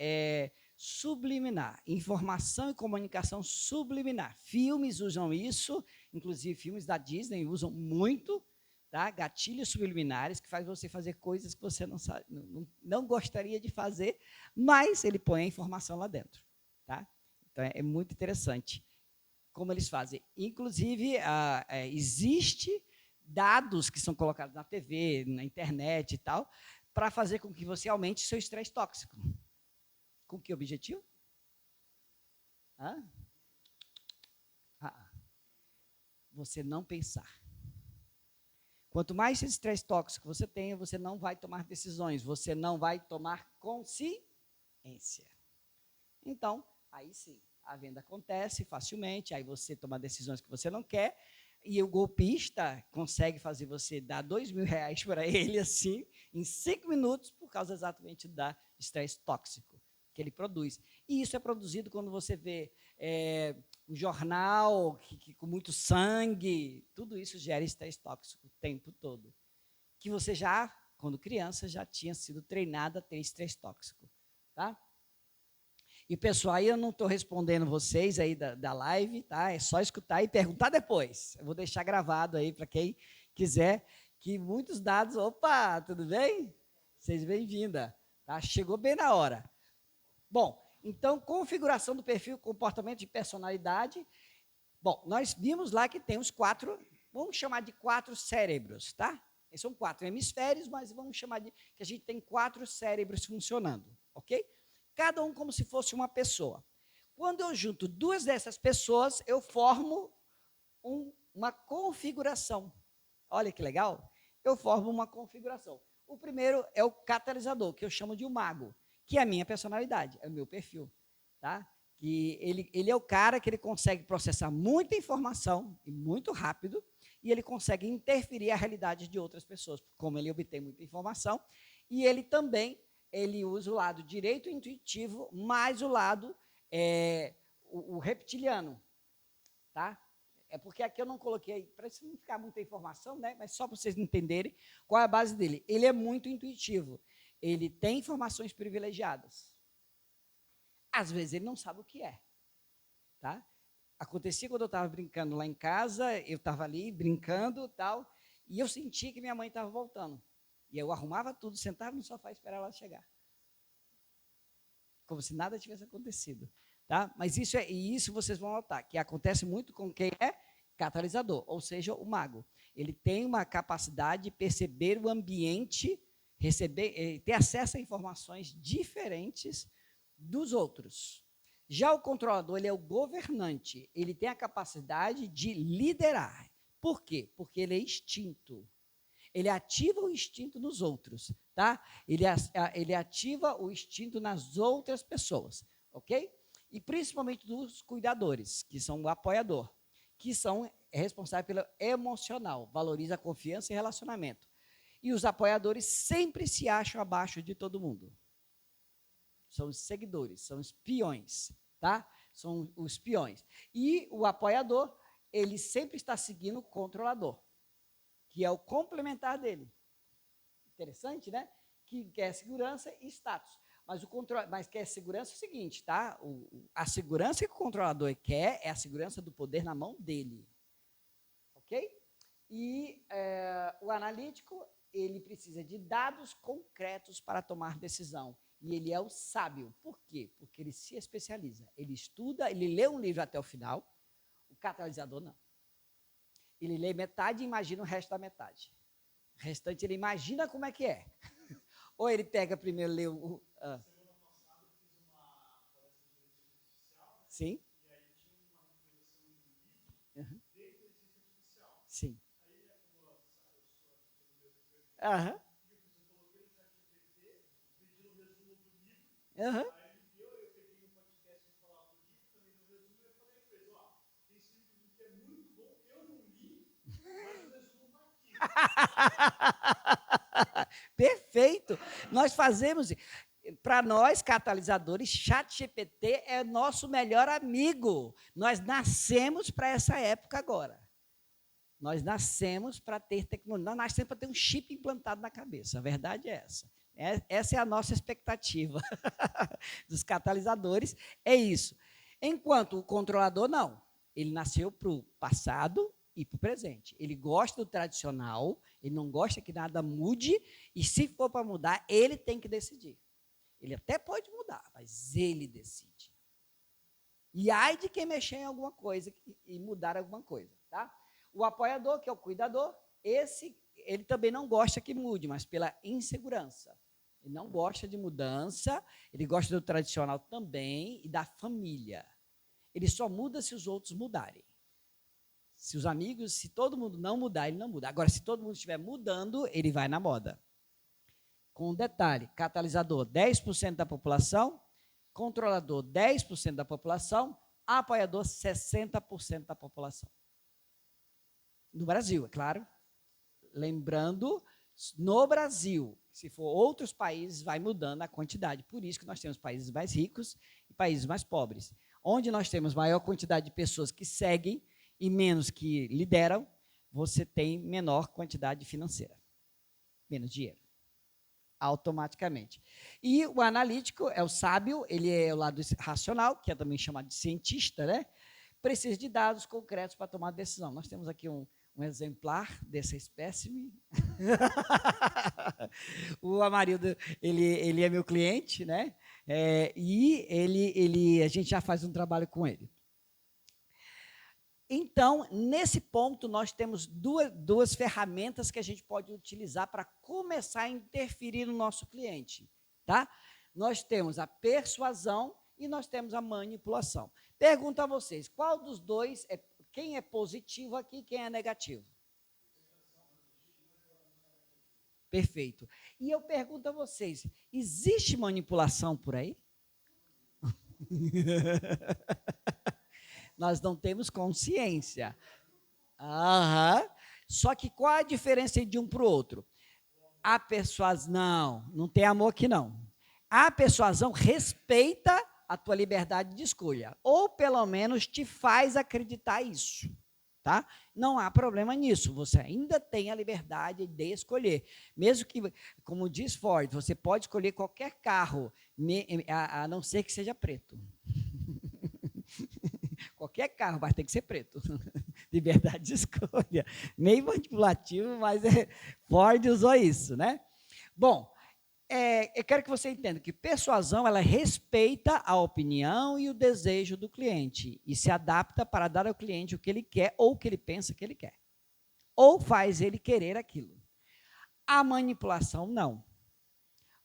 subliminar, informação e comunicação subliminar. Filmes usam isso, inclusive filmes da Disney usam muito, tá? Gatilhos subliminares que faz você fazer coisas que você não gostaria de fazer, mas ele põe a informação lá dentro. Tá? Então, é muito interessante como eles fazem. Inclusive, existe dados que são colocados na TV, na internet e tal, para fazer com que você aumente seu estresse tóxico. Com que objetivo? Você não pensar. Quanto mais estresse tóxico você tenha, você não vai tomar decisões, você não vai tomar consciência. Então, aí sim, a venda acontece facilmente, aí você toma decisões que você não quer, e o golpista consegue fazer você dar R$2.000 para ele, assim, em 5 minutos, por causa exatamente da estresse tóxico que ele produz. E isso é produzido quando você vê um jornal com muito sangue, tudo isso gera estresse tóxico o tempo todo. Que você já, quando criança, já tinha sido treinada a ter estresse tóxico. Tá? E, pessoal, aí eu não estou respondendo vocês aí da live, tá? É só escutar e perguntar depois. Eu vou deixar gravado aí para quem quiser, que muitos dados... Opa, tudo bem? Seja bem-vinda. Tá? Chegou bem na hora. Bom, então, configuração do perfil, comportamento de personalidade. Bom, nós vimos lá que tem os 4, vamos chamar de 4 cérebros, tá? São 4 hemisférios, mas vamos chamar de que a gente tem 4 cérebros funcionando, ok? Cada um como se fosse uma pessoa. Quando eu junto 2 dessas pessoas, eu formo uma configuração. Olha que legal. Eu formo uma configuração. O primeiro é o catalisador, que eu chamo de o mago, que é a minha personalidade, é o meu perfil. Tá? Que ele é o cara que ele consegue processar muita informação e muito rápido, e ele consegue interferir a realidade de outras pessoas, como ele obtém muita informação, e ele também usa o lado direito intuitivo, mais o lado o reptiliano. Tá? É porque aqui eu não coloquei, para isso não ficar muita informação, né? Mas só para vocês entenderem qual é a base dele. Ele é muito intuitivo, ele tem informações privilegiadas. Às vezes ele não sabe o que é. Tá? Acontecia quando eu estava brincando lá em casa, eu estava ali brincando tal, e eu senti que minha mãe estava voltando. E eu arrumava tudo, sentava no sofá e esperava ela chegar. Como se nada tivesse acontecido. Tá? Mas isso vocês vão notar, que acontece muito com quem é catalisador, ou seja, o mago. Ele tem uma capacidade de perceber o ambiente, ter acesso a informações diferentes dos outros. Já o controlador, ele é o governante, ele tem a capacidade de liderar. Por quê? Porque ele é instinto. Ele ativa o instinto nos outros, tá? Ele ativa o instinto nas outras pessoas, ok? E principalmente dos cuidadores, que são o apoiador, que são responsáveis pelo emocional, valoriza a confiança e relacionamento. E os apoiadores sempre se acham abaixo de todo mundo. São os seguidores, são os peões, tá? São os peões. E o apoiador, ele sempre está seguindo o controlador, que é o complementar dele. Interessante, né? Que quer segurança e status. Mas quer segurança é o seguinte, tá? A segurança que o controlador quer é a segurança do poder na mão dele. Ok? E o analítico, ele precisa de dados concretos para tomar decisão. E ele é o sábio. Por quê? Porque ele se especializa. Ele estuda, ele lê um livro até o final. O catalisador não. Ele lê metade e imagina o resto da metade. O restante ele imagina como é que é. Ou ele pega primeiro, lê o... Semana passada eu fiz uma palestra de inteligência artificial. Sim. E aí tinha uma recomendação de um livro de inteligência artificial. Sim. Aí, como eu sou aqui do meu perfil, eu coloquei no chat GPT, pedi o resumo do livro. Aí ele deu, eu peguei um podcast que falava do livro, também deu resumo, e eu falei para ele, ó, tem esse livro que é muito bom, eu não li, mas o resumo está aqui. Perfeito. Nós fazemos... para nós, catalisadores, ChatGPT é nosso melhor amigo. Nós nascemos para essa época agora. Nós nascemos para ter tecnologia. Nós nascemos para ter um chip implantado na cabeça. A verdade é essa. Essa é a nossa expectativa dos catalisadores. É isso. Enquanto o controlador, não. Ele nasceu para o passado e para o presente. Ele gosta do tradicional, ele não gosta que nada mude, e se for para mudar, ele tem que decidir. Ele até pode mudar, mas ele decide. E ai de quem mexer em alguma coisa e mudar alguma coisa, tá? O apoiador, que é o cuidador, ele também não gosta que mude, mas pela insegurança. Ele não gosta de mudança, ele gosta do tradicional também e da família. Ele só muda se os outros mudarem. Se os amigos, se todo mundo não mudar, ele não muda. Agora, se todo mundo estiver mudando, ele vai na moda. Com um detalhe, catalisador 10% da população, controlador 10% da população, apoiador 60% da população. No Brasil, é claro. Lembrando, no Brasil, se for outros países, vai mudando a quantidade. Por isso que nós temos países mais ricos e países mais pobres. Onde nós temos maior quantidade de pessoas que seguem e menos que lideram, você tem menor quantidade financeira. Menos dinheiro. Automaticamente. E o analítico é o sábio, ele é o lado racional, que é também chamado de cientista, né? Precisa de dados concretos para tomar decisão. Nós temos aqui um exemplar dessa espécime. O Amarildo, ele é meu cliente, né? E a gente já faz um trabalho com ele. Então, nesse ponto, nós temos duas ferramentas que a gente pode utilizar para começar a interferir no nosso cliente. Tá? Nós temos a persuasão e nós temos a manipulação. Pergunto a vocês, qual dos dois, quem é positivo aqui e quem é negativo? Perfeito. E eu pergunto a vocês, existe manipulação por aí? Nós não temos consciência. Só que qual a diferença de um para o outro? A persuasão, não tem amor aqui não. A persuasão respeita a tua liberdade de escolha, ou pelo menos te faz acreditar isso, tá? Não há problema nisso, você ainda tem a liberdade de escolher. Mesmo que, como diz Ford, você pode escolher qualquer carro, a não ser que seja preto. Qualquer carro, mas tem que ser preto. Liberdade de escolha. Meio manipulativo, mas Ford usou isso, né? Bom, eu quero que você entenda que persuasão, ela respeita a opinião e o desejo do cliente e se adapta para dar ao cliente o que ele quer ou o que ele pensa que ele quer. Ou faz ele querer aquilo. A manipulação, não.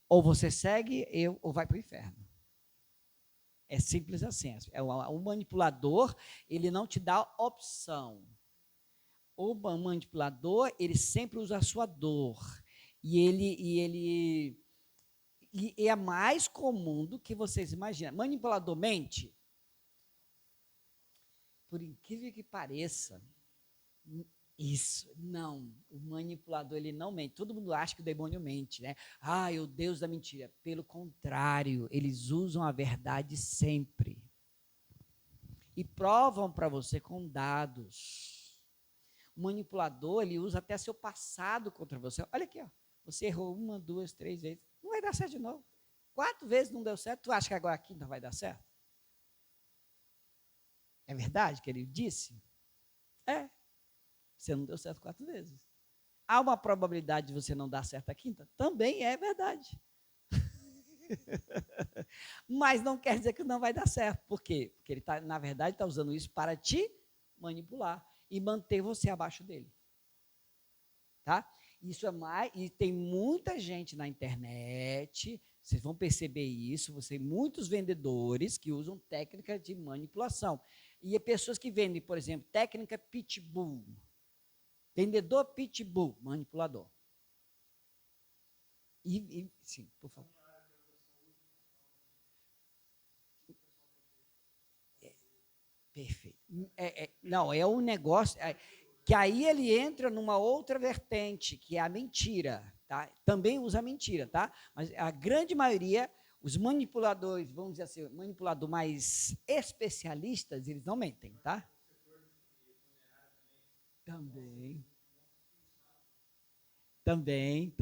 Ou você segue, ou vai para o inferno. É simples assim. O manipulador, ele não te dá opção. O manipulador, ele sempre usa a sua dor. E é mais comum do que vocês imaginam. Manipulador mente? Por incrível que pareça, isso, não. O manipulador, ele não mente. Todo mundo acha que o demônio mente, né? O Deus da mentira. Pelo contrário, eles usam a verdade sempre. E provam para você com dados. O manipulador, ele usa até seu passado contra você. Olha aqui, ó. Você errou 1, 2, 3 vezes. Não vai dar certo de novo. 4 vezes não deu certo. Tu acha que agora a quinta vai dar certo? É verdade que ele disse? É. Você não deu certo 4 vezes. Há uma probabilidade de você não dar certo a quinta? Também é verdade. Mas não quer dizer que não vai dar certo. Por quê? Porque ele, na verdade, está usando isso para te manipular e manter você abaixo dele. Tá? Isso é mais, e tem muita gente na internet, vocês vão perceber isso, você tem muitos vendedores que usam técnica de manipulação. E pessoas que vendem, por exemplo, técnica pitbull. Vendedor pitbull, manipulador. Sim, por favor. Perfeito. Não, é um negócio... que aí ele entra numa outra vertente, que é a mentira, tá? Também usa a mentira, tá? Mas a grande maioria Os manipuladores, vamos dizer assim, manipulador mais especialistas, eles não mentem, tá? Também. Também.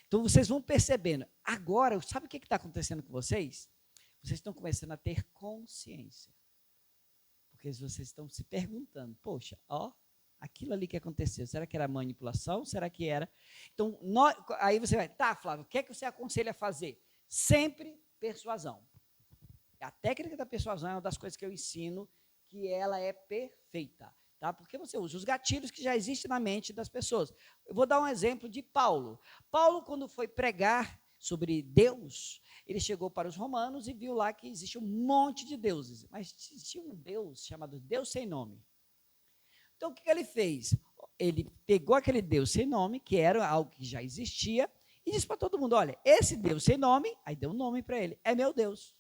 Então, vocês vão percebendo. Agora, sabe o que está acontecendo com vocês? Vocês estão começando a ter consciência. Porque vocês estão se perguntando, poxa, ó, aquilo ali que aconteceu, será que era manipulação? Será que era? Então, aí você vai, tá, Flávio, o que é que você aconselha a fazer? Sempre persuasão. A técnica da persuasão é uma das coisas que eu ensino, que ela é perfeita. Tá? Porque você usa os gatilhos que já existem na mente das pessoas. Eu vou dar um exemplo de Paulo. Paulo, quando foi pregar sobre Deus, ele chegou para os romanos e viu lá que existe um monte de deuses, mas existia um Deus chamado Deus sem nome. Então, o que ele fez? Ele pegou aquele Deus sem nome, que era algo que já existia, e disse para todo mundo, olha, esse Deus sem nome, aí deu um nome para ele, é meu Deus.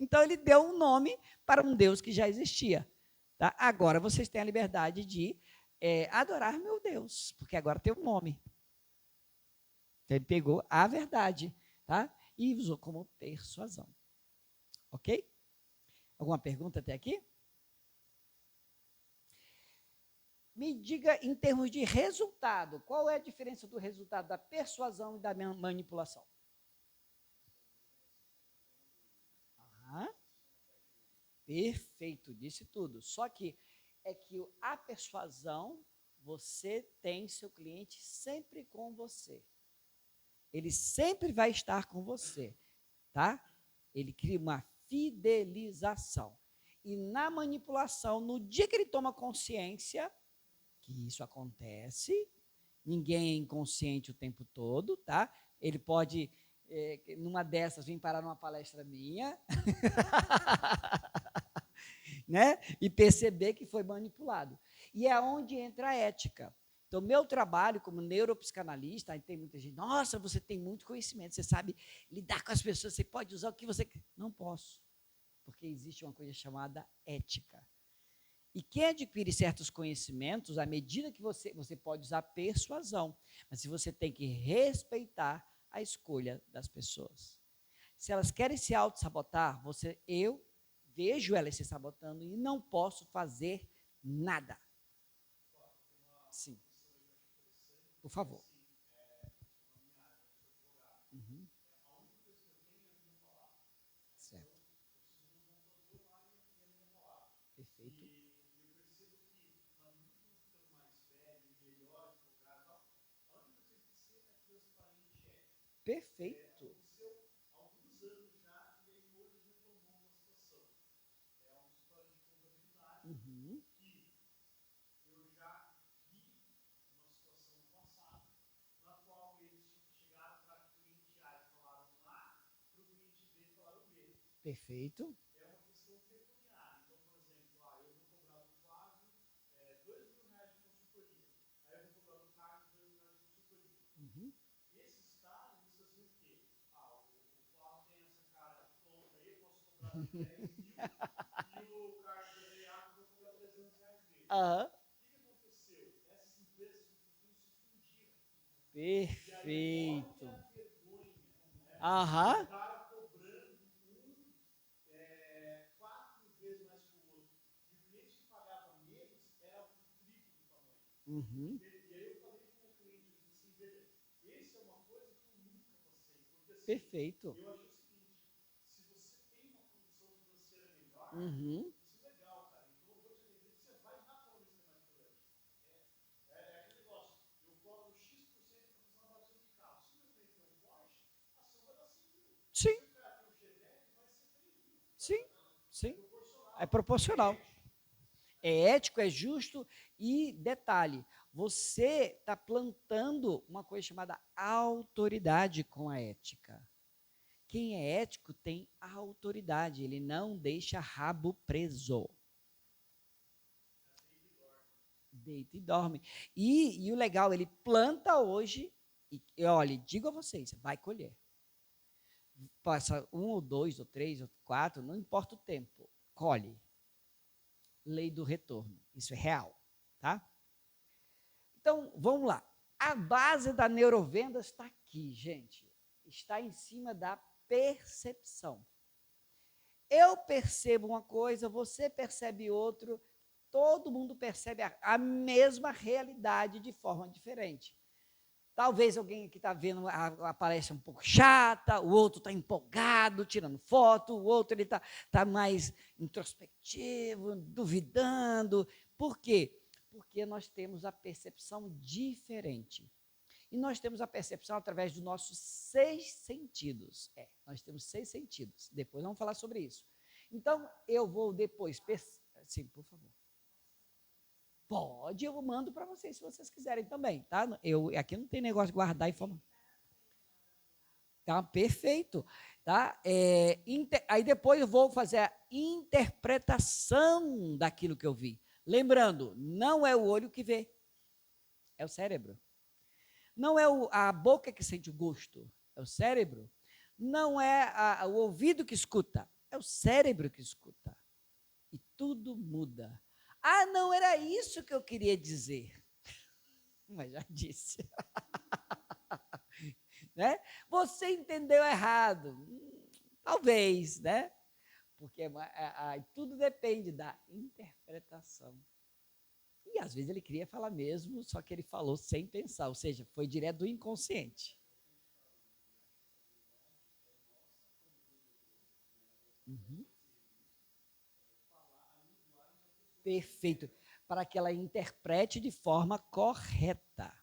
Então, ele deu um nome para um Deus que já existia. Tá? Agora vocês têm a liberdade de adorar meu Deus, porque agora tem um nome. Então, ele pegou a verdade, tá? E usou como persuasão. Ok? Alguma pergunta até aqui? Me diga em termos de resultado, qual é a diferença do resultado da persuasão e da manipulação? Perfeito, disse tudo. Só que a persuasão, você tem seu cliente sempre com você. Ele sempre vai estar com você, tá? Ele cria uma fidelização. E na manipulação, no dia que ele toma consciência que isso acontece, ninguém é inconsciente o tempo todo, tá? Ele pode, numa dessas, vir parar numa palestra minha, né? E perceber que foi manipulado. E é onde entra a ética. Então, meu trabalho como neuropsicanalista, aí tem muita gente, nossa, você tem muito conhecimento, você sabe lidar com as pessoas, você pode usar o que você quer. Não posso, porque existe uma coisa chamada ética. E quem adquire certos conhecimentos, à medida que você pode usar persuasão, mas você tem que respeitar a escolha das pessoas. Se elas querem se auto-sabotar, eu vejo elas se sabotando e não posso fazer nada. Sim. Por favor. Uhum. Certo. Perfeito. Perfeito. Uhum. Perfeito. Uhum. Aham. Perfeito. Aham. Uhum. Perfeito. Uhum. Sim. Sim. Sim. É proporcional. É ético, é justo e, detalhe, você está plantando uma coisa chamada autoridade com a ética. Quem é ético tem autoridade, ele não deixa rabo preso. Deita e dorme. E o legal, ele planta hoje, e olha, digo a vocês, vai colher. Passa 1 ou 2 ou 3 ou 4, não importa o tempo, colhe. Lei do retorno, isso é real, tá? Então, vamos lá. A base da neurovendas está aqui. aqui, gente, está em cima da percepção. Eu percebo uma coisa, você percebe outro, todo mundo percebe a mesma realidade de forma diferente. Talvez alguém que está vendo a palestra um pouco chata, o outro está empolgado, tirando foto, o outro ele tá mais introspectivo, duvidando. Por quê? Porque nós temos a percepção diferente. E nós temos a percepção através dos nossos 6 sentidos. Nós temos 6 sentidos. Depois vamos falar sobre isso. Então, eu vou depois... Sim, por favor. Pode, eu mando para vocês, se vocês quiserem também, tá? Aqui não tem negócio de guardar informação. Tá, perfeito. Tá? Aí depois eu vou fazer a interpretação daquilo que eu vi. Lembrando, não é o olho que vê, é o cérebro. Não é a boca que sente o gosto, é o cérebro. Não é o ouvido que escuta, é o cérebro que escuta. E tudo muda. Ah, não era isso que eu queria dizer. Mas já disse. Né? Você entendeu errado. Talvez, né? Porque tudo depende da interpretação. E às vezes ele queria falar mesmo, só que ele falou sem pensar, ou seja, foi direto do inconsciente. Uhum. Perfeito. Para que ela interprete de forma correta.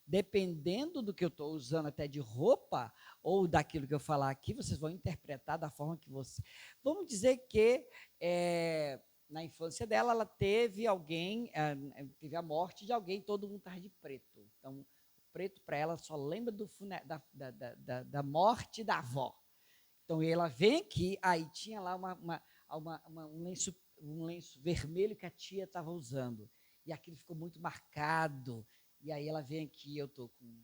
Dependendo do que eu estou usando até de roupa, ou daquilo que eu falar aqui, vocês vão interpretar da forma que você... Vamos dizer que na infância dela, ela teve teve a morte de alguém, todo mundo estava de preto. Então, preto para ela só lembra da morte da avó. Então, ela vem aqui, aí tinha lá um lenço vermelho que a tia estava usando. E aquilo ficou muito marcado. E aí ela vem aqui, eu estou com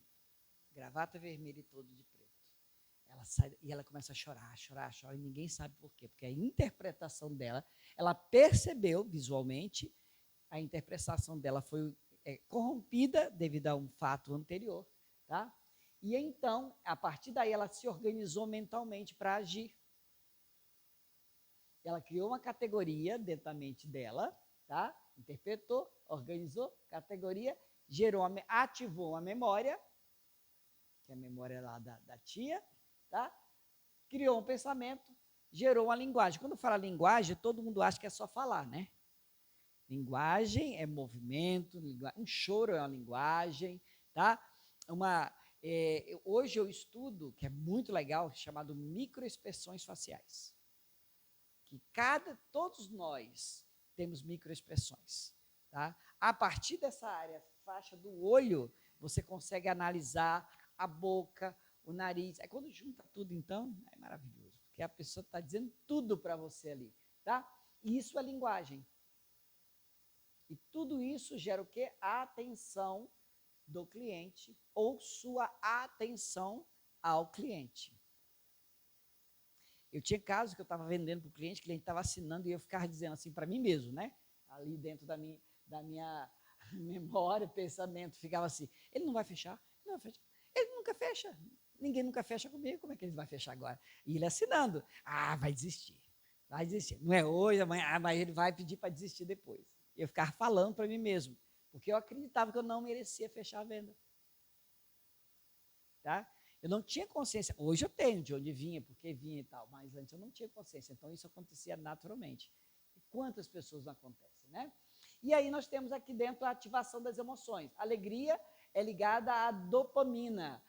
gravata vermelha e todo de preto. Ela sai e ela começa a chorar, e ninguém sabe por quê. Porque a interpretação dela, ela percebeu visualmente, a interpretação dela foi corrompida devido a um fato anterior, tá? E então, a partir daí, ela se organizou mentalmente para agir. Ela criou uma categoria dentro da mente dela, tá? Interpretou, organizou, categoria, ativou uma memória, que é a memória lá da tia, tá? Criou um pensamento, gerou uma linguagem. Quando fala linguagem, todo mundo acha que é só falar, né? Linguagem é movimento, um choro é uma linguagem, tá? Hoje eu estudo, que é muito legal, chamado microexpressões faciais. Que todos nós temos microexpressões, tá? A partir dessa área, faixa do olho, você consegue analisar a boca, o nariz. Aí quando junta tudo, então, é maravilhoso, porque a pessoa está dizendo tudo para você ali, tá? E isso é linguagem. E tudo isso gera o quê? A atenção do cliente ou sua atenção ao cliente. Eu tinha casos que eu estava vendendo para o cliente estava assinando e eu ficava dizendo assim para mim mesmo, né? Ali dentro da minha memória, pensamento, ficava assim, ele não vai fechar, não vai fechar. Ele nunca fecha, ninguém nunca fecha comigo, como é que ele vai fechar agora? E ele assinando, vai desistir. Não é hoje, amanhã, mas ele vai pedir para desistir depois. Eu ficava falando para mim mesmo, porque eu acreditava que eu não merecia fechar a venda. Tá? Eu não tinha consciência. Hoje eu tenho de onde vinha, porque vinha e tal, mas antes eu não tinha consciência. Então isso acontecia naturalmente. E quantas pessoas não acontecem, né? E aí nós temos aqui dentro a ativação das emoções. Alegria é ligada à dopamina.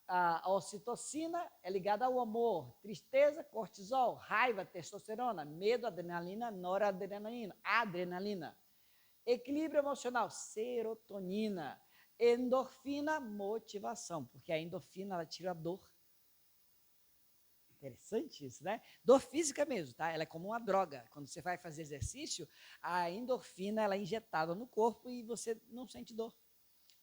A ocitocina é ligada ao amor. Tristeza, cortisol. Raiva, testosterona. Medo, adrenalina, noradrenalina. Adrenalina. Equilíbrio emocional, serotonina. Endorfina, motivação, porque a endorfina ela tira a dor. Interessante isso, né? Dor física mesmo, tá? Ela é como uma droga. Quando você vai fazer exercício, a endorfina ela é injetada no corpo e você não sente dor.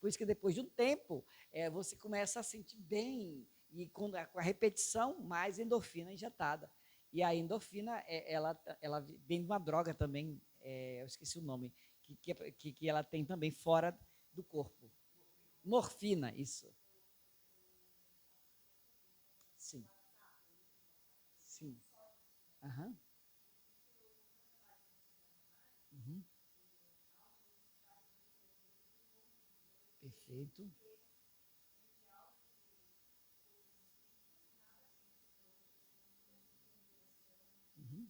Por isso que depois de um tempo, você começa a sentir bem e com a repetição, mais endorfina injetada. E a endorfina, ela vem de uma droga também, eu esqueci o nome, que ela tem também fora do corpo. Morfina, isso. Sim. Aham. Uhum. Perfeito. Uhum.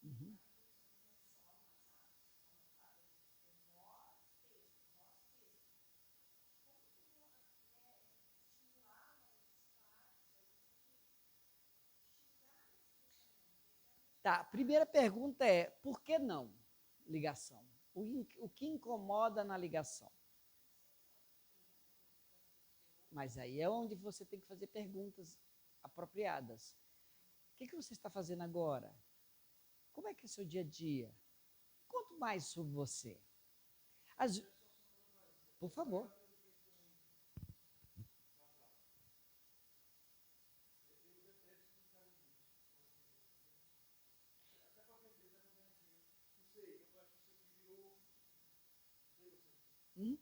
Uhum. Tá, a primeira pergunta é, por que não ligação? O que incomoda na ligação? Mas aí é onde você tem que fazer perguntas apropriadas. O que você está fazendo agora? Como é que é o seu dia a dia? Conte mais sobre você. As- Por favor. Hum?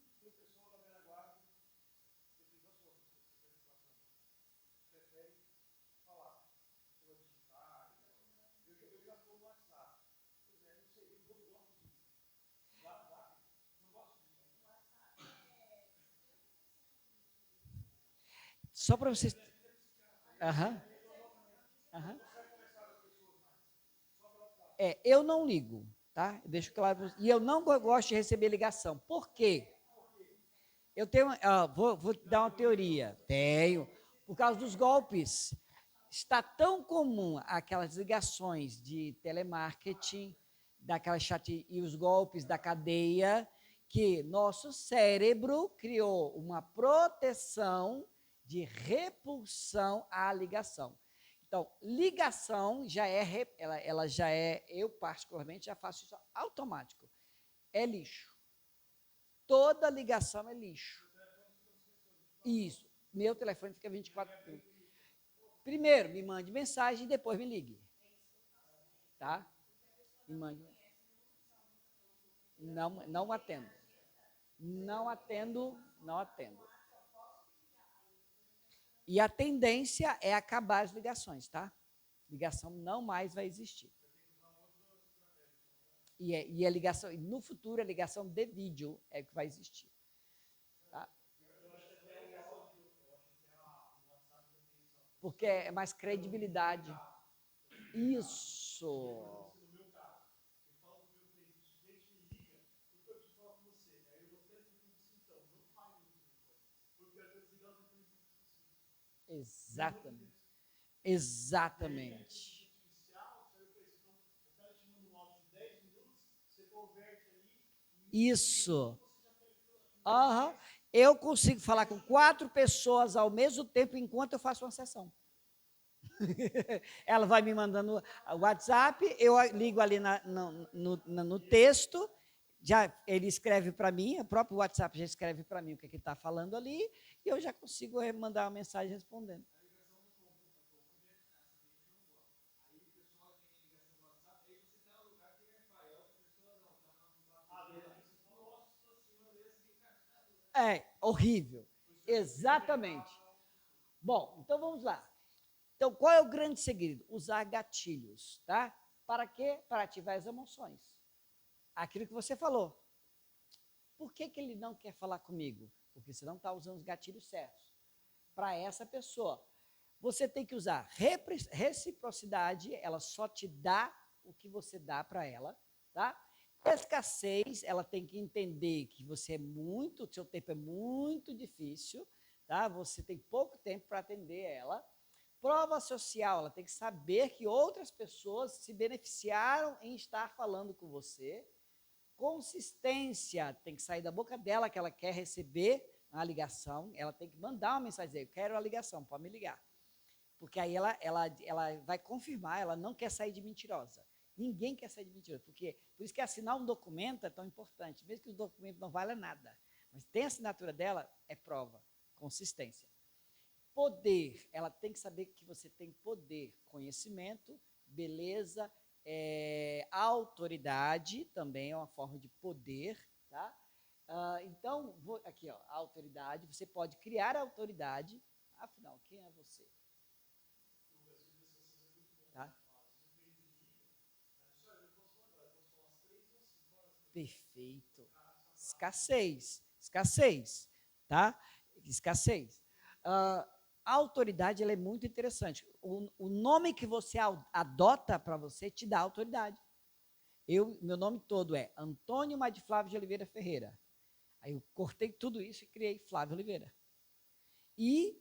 Só para vocês. Aham. Aham. Eu não ligo, tá? Deixo claro. E eu não gosto de receber ligação. Por quê? Eu tenho. Vou dar uma teoria. Tenho. Por causa dos golpes. Está tão comum aquelas ligações de telemarketing, daquela chat e os golpes da cadeia, que nosso cérebro criou uma proteção de repulsão à ligação. Então, ligação já é, ela já é, eu particularmente já faço isso automático. É lixo. Toda ligação é lixo. Isso. Meu telefone fica 24 horas. Primeiro, me mande mensagem e depois me ligue. Tá? Me mande. Não, não atendo. Não atendo, não atendo. E a tendência é acabar as ligações, tá? Ligação não mais vai existir. E a ligação, no futuro, a ligação de vídeo é que vai existir. Tá? Porque é mais credibilidade. Isso. Exatamente. Exatamente. Isso. Uhum. Eu consigo falar com 4 pessoas ao mesmo tempo enquanto eu faço uma sessão. Ela vai me mandando o WhatsApp, eu ligo ali no texto, já ele escreve para mim, o próprio WhatsApp já escreve para mim o que ele está falando ali, e eu já consigo mandar uma mensagem respondendo. É horrível. Exatamente. Bom, então vamos lá. Então, qual é o grande segredo? Usar gatilhos, tá? Para quê? Para ativar as emoções. Aquilo que você falou. Por que ele não quer falar comigo? Porque você não está usando os gatilhos certos. Para essa pessoa, você tem que usar reciprocidade, ela só te dá o que você dá para ela, tá? Escassez, ela tem que entender que você é muito, seu tempo é muito difícil, tá? Você tem pouco tempo para atender ela. Prova social, ela tem que saber que outras pessoas se beneficiaram em estar falando com você. Consistência, tem que sair da boca dela que ela quer receber a ligação, ela tem que mandar uma mensagem, eu quero a ligação, pode me ligar. Porque aí ela vai confirmar, ela não quer sair de mentirosa. Ninguém quer sair de mentirosa, porque por isso que assinar um documento é tão importante, mesmo que o documento não valha nada. Mas tem a assinatura dela, é prova, consistência. Poder, ela tem que saber que você tem poder, conhecimento, beleza, autoridade, também é uma forma de poder, tá? Então, aqui, ó, a autoridade, você pode criar a autoridade. Afinal, quem é você? Tá? Perfeito. Escassez, tá? Escassez. A autoridade ela é muito interessante. O nome que você adota para você te dá autoridade. Meu nome todo é Antônio Madiflávio de Oliveira Ferreira. Aí eu cortei tudo isso e criei Flávio Oliveira. E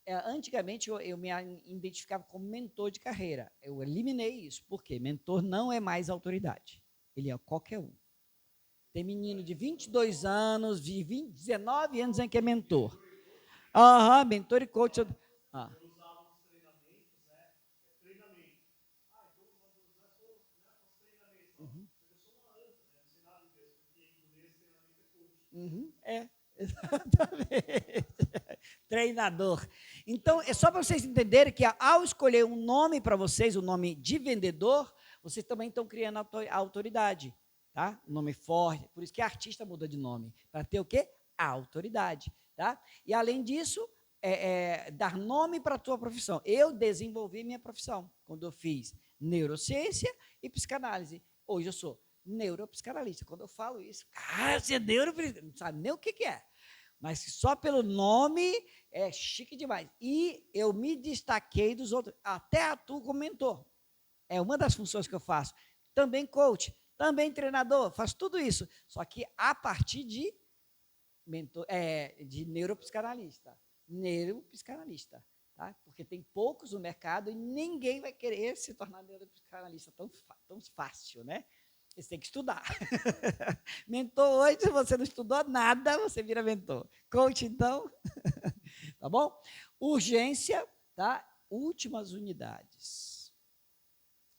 antigamente eu me identificava como mentor de carreira. Eu eliminei isso, porque mentor não é mais autoridade. Ele é qualquer um. Tem menino de 22 anos, de 19 anos em que é mentor. Mentor e coach. Ah. Exatamente. Treinador. Então, é só para vocês entenderem que ao escolher um nome para vocês, o nome de vendedor, vocês também estão criando a autoridade. Tá? Um nome forte. Por isso que artista muda de nome. Para ter o quê? A autoridade. Tá? E, além disso, dar nome para a tua profissão. Eu desenvolvi minha profissão quando eu fiz neurociência e psicanálise. Hoje eu sou neuropsicanalista. Quando eu falo isso, você é neuropsicanalista, não sabe nem o que é. Mas só pelo nome é chique demais. E eu me destaquei dos outros. Até atuo como mentor. É uma das funções que eu faço. Também coach, também treinador, faço tudo isso. Só que a partir de neuropsicanalista. Neuropsicanalista. Tá? Porque tem poucos no mercado e ninguém vai querer se tornar neuropsicanalista tão fácil, né? Você tem que estudar. Mentor hoje, se você não estudou nada, você vira mentor. Coach, então, tá bom? Urgência, tá? Últimas unidades.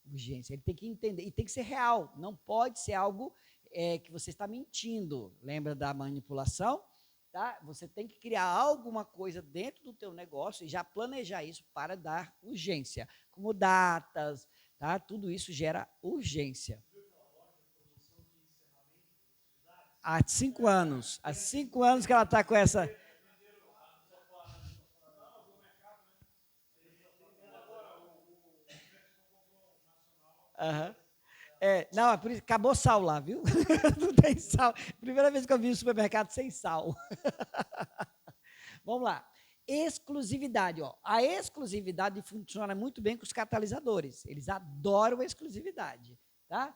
Urgência, ele tem que entender, e tem que ser real, não pode ser algo que você está mentindo. Lembra da manipulação? Tá? Você tem que criar alguma coisa dentro do teu negócio e já planejar isso para dar urgência, como datas, tá? Tudo isso gera urgência. Há 5 anos. Há 5 anos que ela está com essa. Uhum. Não, por isso, acabou sal lá, viu? Não tem sal. Primeira vez que eu vi o supermercado sem sal. Vamos lá. Exclusividade. Ó. A exclusividade funciona muito bem com os catalisadores. Eles adoram a exclusividade. Tá?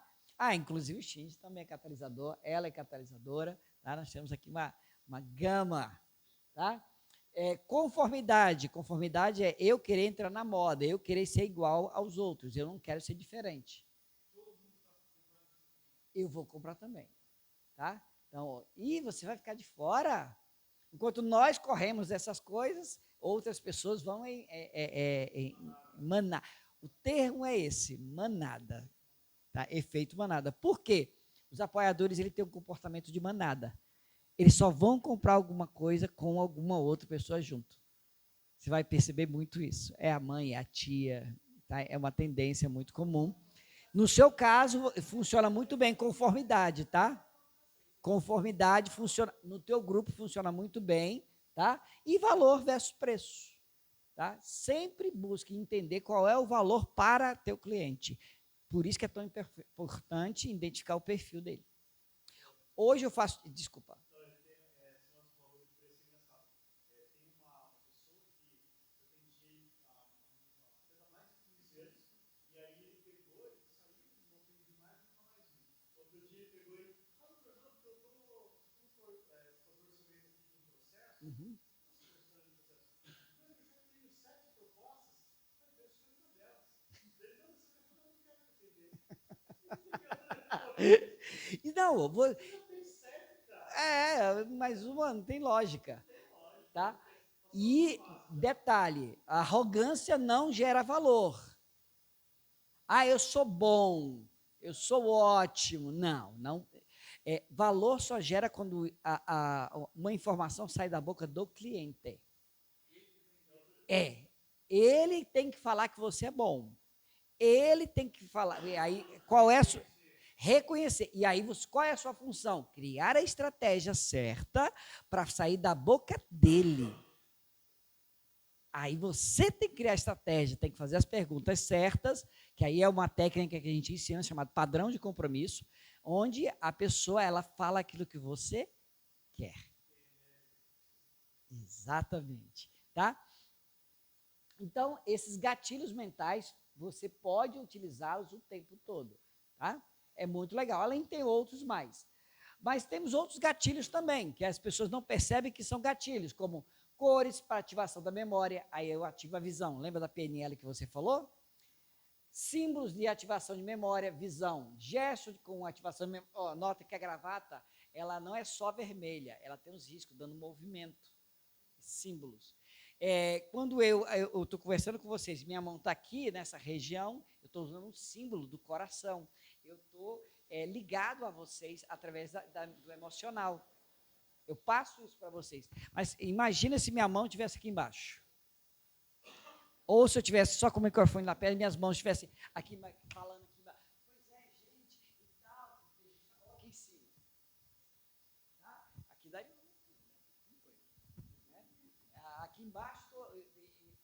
Inclusive o Shinji também é catalisador, ela é catalisadora. Tá? Nós temos aqui uma gama. Tá? Conformidade. Conformidade é eu querer entrar na moda, eu querer ser igual aos outros, eu não quero ser diferente. Eu vou comprar também. Tá? Então, ó, e você vai ficar de fora? Enquanto nós corremos essas coisas, outras pessoas vão manar. O termo é esse, manada. Tá? Efeito manada. Por quê? Os apoiadores ele têm um comportamento de manada. Eles só vão comprar alguma coisa com alguma outra pessoa junto. Você vai perceber muito isso. É a mãe, é a tia, tá? É uma tendência muito comum. No seu caso, funciona muito bem conformidade, tá? Conformidade funciona, no teu grupo funciona muito bem, tá? E valor versus preço, tá? Sempre busque entender qual é o valor para teu cliente. Por isso que é tão importante identificar o perfil dele. Hoje eu faço, desculpa. Uhum. Não, mas uma não tem lógica, tá? E detalhe, a arrogância não gera valor. Eu sou bom, eu sou ótimo. Não. Valor só gera quando uma informação sai da boca do cliente. Ele tem que falar que você é bom. Ele tem que falar. Aí, qual é a Reconhecer. E aí, qual é a sua função? Criar a estratégia certa para sair da boca dele. Aí você tem que criar a estratégia, tem que fazer as perguntas certas, que aí é uma técnica que a gente ensina, chamada padrão de compromisso, onde a pessoa ela fala aquilo que você quer. Exatamente. Tá? Então, esses gatilhos mentais, você pode utilizá-los o tempo todo. Tá? É muito legal. Além de ter outros mais. Mas temos outros gatilhos também, que as pessoas não percebem que são gatilhos, como cores para ativação da memória, aí eu ativo a visão. Lembra da PNL que você falou? Símbolos de ativação de memória, visão. Gesto com ativação de memória. Oh, nota que a gravata, ela não é só vermelha, ela tem os riscos, dando movimento. Símbolos. Quando eu estou conversando com vocês, minha mão está aqui nessa região, eu estou usando um símbolo do coração. Eu estou ligado a vocês através do emocional. Eu passo isso para vocês. Mas imagina se minha mão estivesse aqui embaixo. Ou se eu estivesse só com o microfone na perna e minhas mãos estivessem aqui falando aqui embaixo. Pois é, gente, e tal, aqui em cima. Tá? Aqui daí aqui embaixo, estou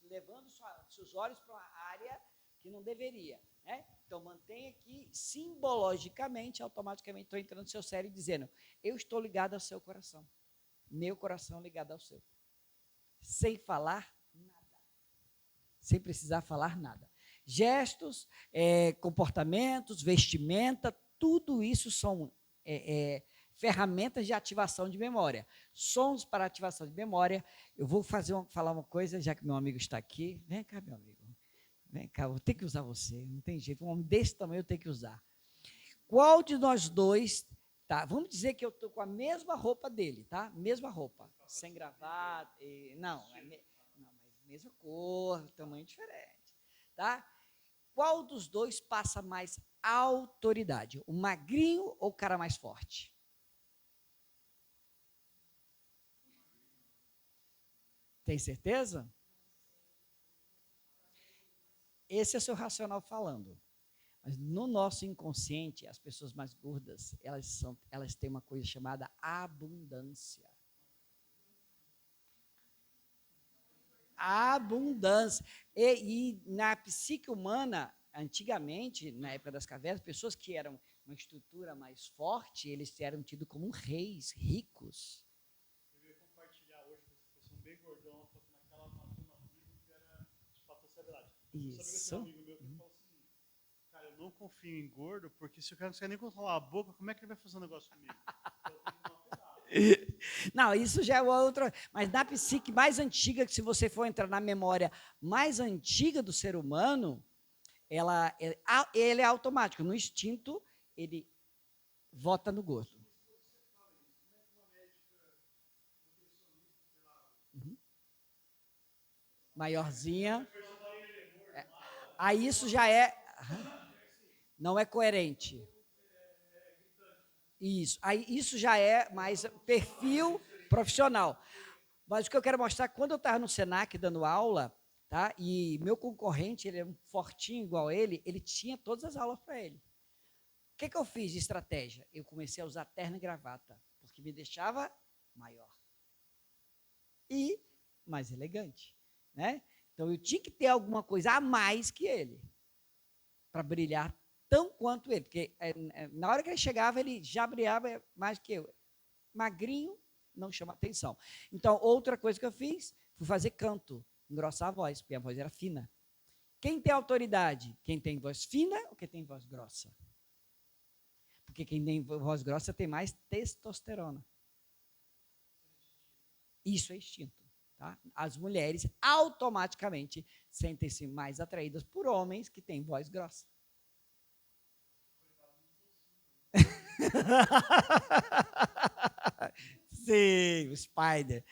levando seus olhos para uma área que não deveria. Né? Então, mantenha aqui, simbologicamente, automaticamente, estou entrando no seu cérebro e dizendo, eu estou ligado ao seu coração. Meu coração ligado ao seu. Sem falar nada. Sem precisar falar nada. Gestos, comportamentos, vestimenta, tudo isso são ferramentas de ativação de memória. Sons para ativação de memória. Eu vou falar uma coisa, já que meu amigo está aqui. Vem cá, meu amigo. Vem cá, vou ter que usar você. Não tem jeito. Um homem desse tamanho eu tenho que usar. Qual de nós dois... Tá, vamos dizer que eu estou com a mesma roupa dele, tá? Mesma roupa. Sem gravata. Não, mas mesma cor, tamanho diferente. Tá? Qual dos dois passa mais autoridade? O magrinho ou o cara mais forte? Tem certeza? Esse é o seu racional falando. Mas no nosso inconsciente, as pessoas mais gordas, elas têm uma coisa chamada abundância. Abundância. E na psique humana, antigamente, na época das cavernas, pessoas que eram uma estrutura mais forte, eles eram tidos como reis, ricos. Eu ia compartilhar hoje com essa pessoa bem gordão, naquela armadura que era de fato verdade. Isso. Sabe que esse amigo meu que falou assim, cara, eu não confio em gordo, porque se o cara não consegue nem controlar a boca, como é que ele vai fazer um negócio comigo? Não, isso já é outra. Mas na psique mais antiga, que se você for entrar na memória mais antiga do ser humano, ele é automático. No instinto, ele vota no gordo. Uhum. Maiorzinha. Aí isso já é. Não é coerente. Isso. Aí isso já é mais perfil profissional. Mas o que eu quero mostrar, quando eu estava no Senac dando aula, tá? E meu concorrente, ele é um fortinho igual ele tinha todas as aulas para ele. O que eu fiz de estratégia? Eu comecei a usar terno e gravata, porque me deixava maior. E mais elegante, né? Então eu tinha que ter alguma coisa a mais que ele, para brilhar tão quanto ele, porque na hora que ele chegava, ele já brilhava mais que eu. Magrinho, não chama atenção. Então, outra coisa que eu fiz, fui fazer canto, engrossar a voz, porque a voz era fina. Quem tem autoridade? Quem tem voz fina ou quem tem voz grossa? Porque quem tem voz grossa tem mais testosterona. Isso é instinto. Tá? As mulheres automaticamente sentem-se mais atraídas por homens que têm voz grossa. Sim, o Spider.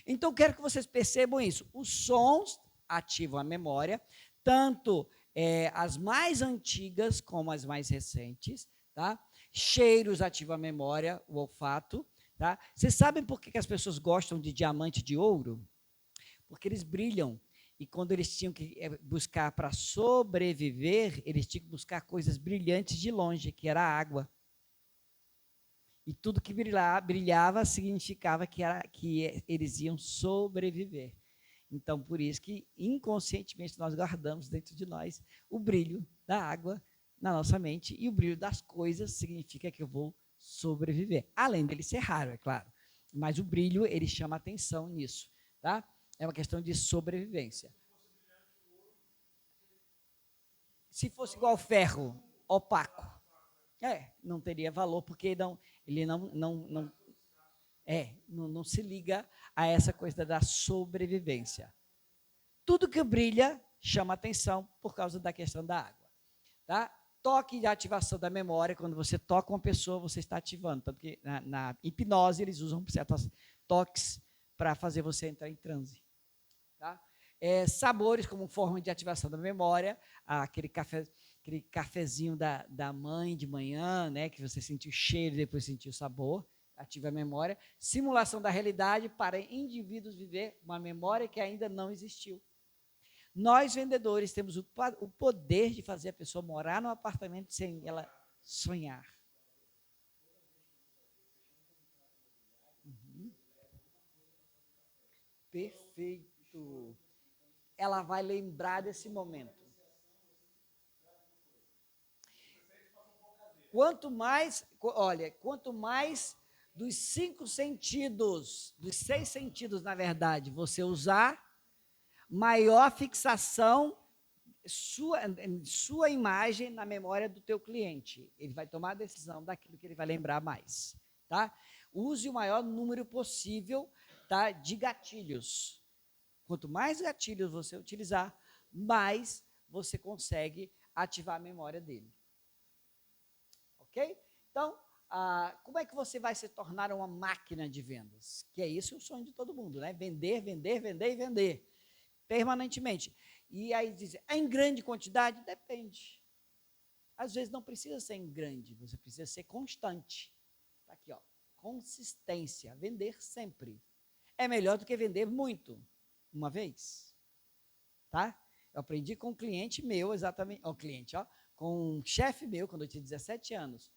Então, quero que vocês percebam isso. Os sons ativam a memória, tanto as mais antigas como as mais recentes. Tá? Cheiros ativam a memória, o olfato. Tá? Vocês sabem por que as pessoas gostam de diamante de ouro? Porque eles brilham. E quando eles tinham que buscar para sobreviver, eles tinham que buscar coisas brilhantes de longe, que era a água. E tudo que brilhava significava que eles iam sobreviver. Então, por isso que inconscientemente nós guardamos dentro de nós o brilho da água na nossa mente, e o brilho das coisas significa que eu vou sobreviver. Além dele ser raro, é claro. Mas o brilho, ele chama atenção nisso, tá? É uma questão de sobrevivência. Se fosse igual ferro, opaco, não teria valor, porque ele não se liga a essa coisa da sobrevivência. Tudo que brilha chama atenção por causa da questão da água. Tá? Toque de ativação da memória, quando você toca uma pessoa, você está ativando. Tanto que na hipnose eles usam certos toques para fazer você entrar em transe. Tá? Sabores como forma de ativação da memória, aquele cafezinho da mãe de manhã, né, que você sentiu o cheiro e depois sentiu o sabor, ativa a memória. Simulação da realidade para indivíduos viver uma memória que ainda não existiu. Nós, vendedores, temos o poder de fazer a pessoa morar num apartamento sem ela sonhar. Perfeito. Ela vai lembrar desse momento. Quanto mais dos 5 sentidos, dos 6 sentidos, na verdade, você usar, maior fixação sua imagem na memória do teu cliente. Ele vai tomar a decisão daquilo que ele vai lembrar mais. Tá? Use o maior número possível, tá, de gatilhos. Quanto mais gatilhos você utilizar, mais você consegue ativar a memória dele. Ok? Então, como é que você vai se tornar uma máquina de vendas? Que é isso o sonho de todo mundo, né? Vender, vender, vender e vender. Permanentemente. E aí dizem, em grande quantidade? Depende. Às vezes não precisa ser em grande, você precisa ser constante. Tá aqui, ó, consistência, vender sempre. É melhor do que vender muito, uma vez. Tá? Eu aprendi com um cliente meu, exatamente, com um chefe meu, quando eu tinha 17 anos.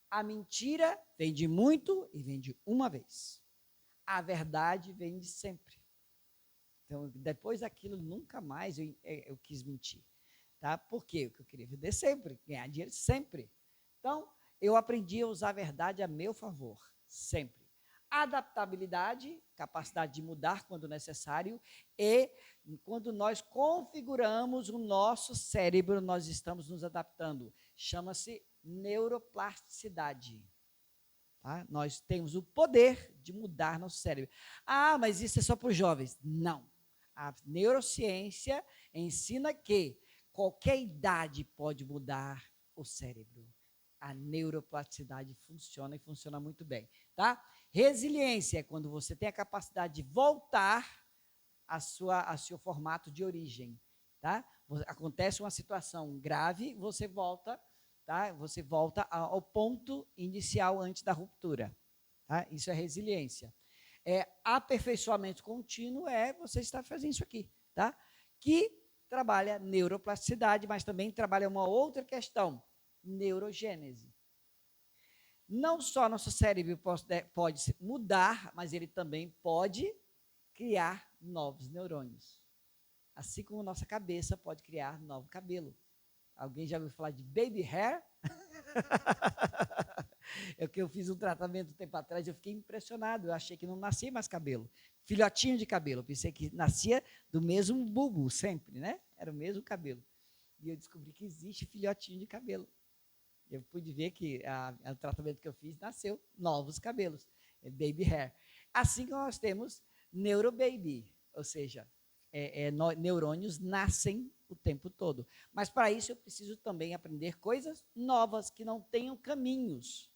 A mentira vende muito e vende uma vez. A verdade vende sempre. Então, depois daquilo, nunca mais eu quis mentir. Tá? Por quê? Porque eu queria vender sempre, ganhar dinheiro sempre. Então, eu aprendi a usar a verdade a meu favor, sempre. Adaptabilidade, capacidade de mudar quando necessário, e quando nós configuramos o nosso cérebro, nós estamos nos adaptando. Chama-se neuroplasticidade. Tá? Nós temos o poder de mudar nosso cérebro. Mas isso é só para os jovens. Não. A neurociência ensina que qualquer idade pode mudar o cérebro. A neuroplasticidade funciona e funciona muito bem. Tá? Resiliência é quando você tem a capacidade de voltar a seu formato de origem. Tá? Acontece uma situação grave, você volta, tá? Você volta ao ponto inicial antes da ruptura. Tá? Isso é resiliência. Aperfeiçoamento contínuo você estar fazendo isso aqui, tá? Que trabalha neuroplasticidade, mas também trabalha uma outra questão, neurogênese. Não só nosso cérebro pode mudar, mas ele também pode criar novos neurônios. Assim como nossa cabeça pode criar novo cabelo. Alguém já ouviu falar de baby hair? Eu fiz um tratamento um tempo atrás, eu fiquei impressionado, eu achei que não nascia mais cabelo. Filhotinho de cabelo, eu pensei que nascia do mesmo bulbo sempre, né? Era o mesmo cabelo. E eu descobri que existe filhotinho de cabelo. Eu pude ver que o tratamento que eu fiz nasceu novos cabelos, baby hair. Assim como nós temos neurobaby, ou seja, neurônios nascem o tempo todo. Mas para isso eu preciso também aprender coisas novas que não tenham caminhos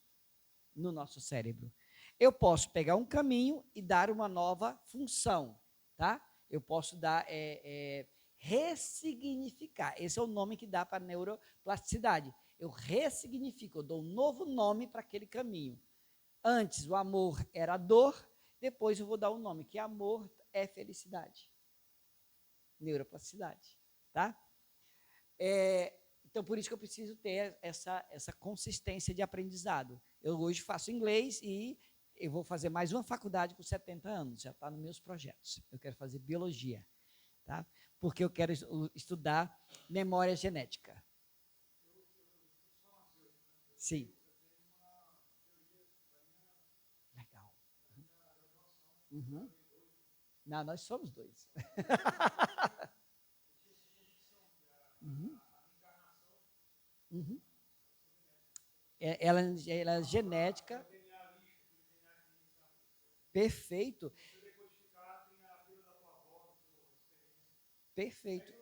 no nosso cérebro. Eu posso pegar um caminho e dar uma nova função, tá? Eu posso dar ressignificar. Esse é o nome que dá para a neuroplasticidade. Eu ressignifico, eu dou um novo nome para aquele caminho. Antes o amor era dor, depois eu vou dar um nome, que amor é felicidade. Neuroplasticidade, tá? Então, por isso que eu preciso ter essa consistência de aprendizado. Eu hoje faço inglês e eu vou fazer mais uma faculdade com 70 anos, já está nos meus projetos. Eu quero fazer biologia, tá? Porque eu quero estudar memória genética. Sim. Legal. Uhum. Não, nós somos dois. Uhum. Uhum. Ela é genética. Perfeito. Perfeito.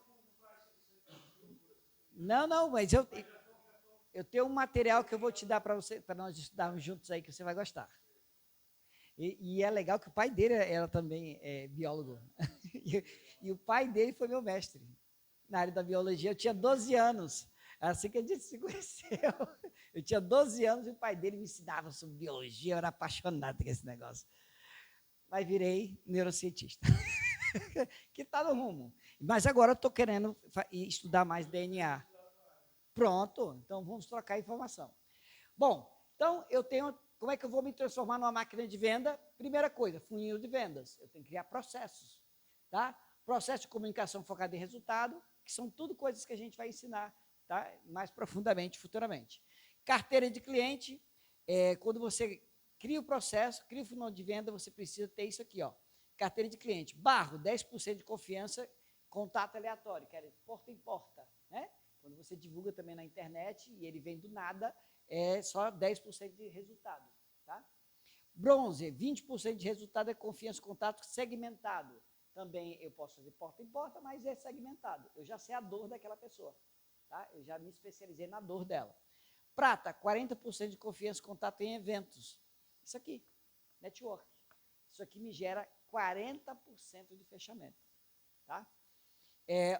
Não, mas eu tenho um material que eu vou te dar para você, para nós estudarmos juntos aí, que você vai gostar. E é legal que o pai dele era também biólogo. E o pai dele foi meu mestre na área da biologia. Eu tinha 12 anos, assim que a gente se conheceu. Eu tinha 12 anos e o pai dele me ensinava sobre biologia. Eu era apaixonado por esse negócio. Mas virei neurocientista, que está no rumo. Mas agora eu estou querendo estudar mais DNA. Pronto, então vamos trocar informação. Bom, então eu tenho. Como é que eu vou me transformar numa máquina de venda? Primeira coisa, funil de vendas. Eu tenho que criar processos, tá? Processo de comunicação focado em resultado, que são tudo coisas que a gente vai ensinar, tá? Mais profundamente futuramente. Carteira de cliente, quando você cria o processo, cria o funil de venda, você precisa ter isso aqui, ó. Carteira de cliente, barro, 10% de confiança, contato aleatório, que é porta em porta, né? Quando você divulga também na internet e ele vem do nada, é só 10% de resultado. Tá? Bronze, 20% de resultado é confiança, contato segmentado. Também eu posso fazer porta em porta, mas é segmentado. Eu já sei a dor daquela pessoa. Tá? Eu já me especializei na dor dela. Prata, 40% de confiança, contato em eventos. Isso aqui, network. Isso aqui me gera 40% de fechamento. Tá?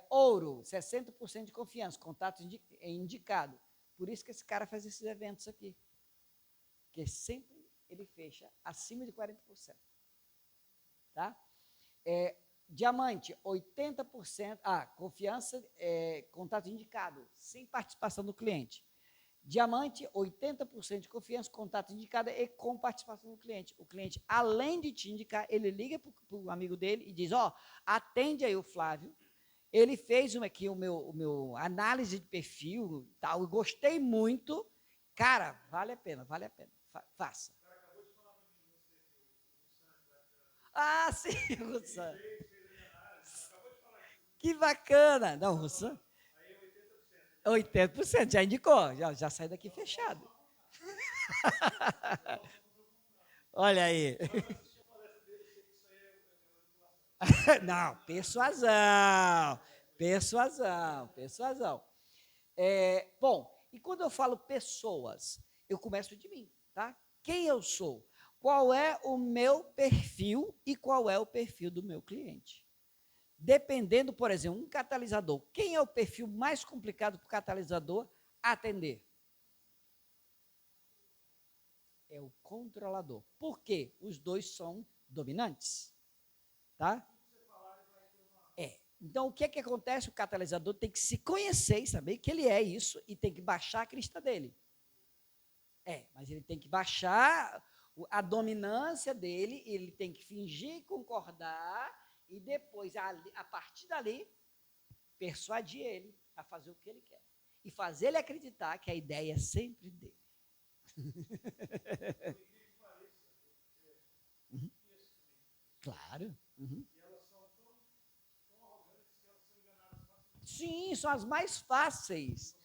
Ouro, 60% de confiança, contato indicado. Por isso que esse cara faz esses eventos aqui. Porque sempre ele fecha acima de 40%. Tá? Diamante, 80%. Confiança, contato indicado, sem participação do cliente. Diamante, 80% de confiança, contato indicado e com participação do cliente. O cliente, além de te indicar, ele liga para o amigo dele e diz, atende aí o Flávio. Ele fez aqui o meu análise de perfil, tal, eu gostei muito. Cara, vale a pena. Faça. Sim, Russan. Que bacana. Não, Russan. 80%, já indicou, já sai daqui fechado. Olha aí. Não, persuasão. Bom, e quando eu falo pessoas, eu começo de mim, tá? Quem eu sou? Qual é o meu perfil e qual é o perfil do meu cliente? Dependendo, por exemplo, um catalisador. Quem é o perfil mais complicado para o catalisador atender? É o controlador. Por quê? Os dois são dominantes. Tá? Então, o que acontece? O catalisador tem que se conhecer e saber que ele é isso e tem que baixar a crista dele. Mas ele tem que baixar a dominância dele, ele tem que fingir concordar e depois, a partir dali, persuadir ele a fazer o que ele quer. E fazer ele acreditar que a ideia é sempre dele. Uhum. Claro. Uhum. Sim, são as mais fáceis.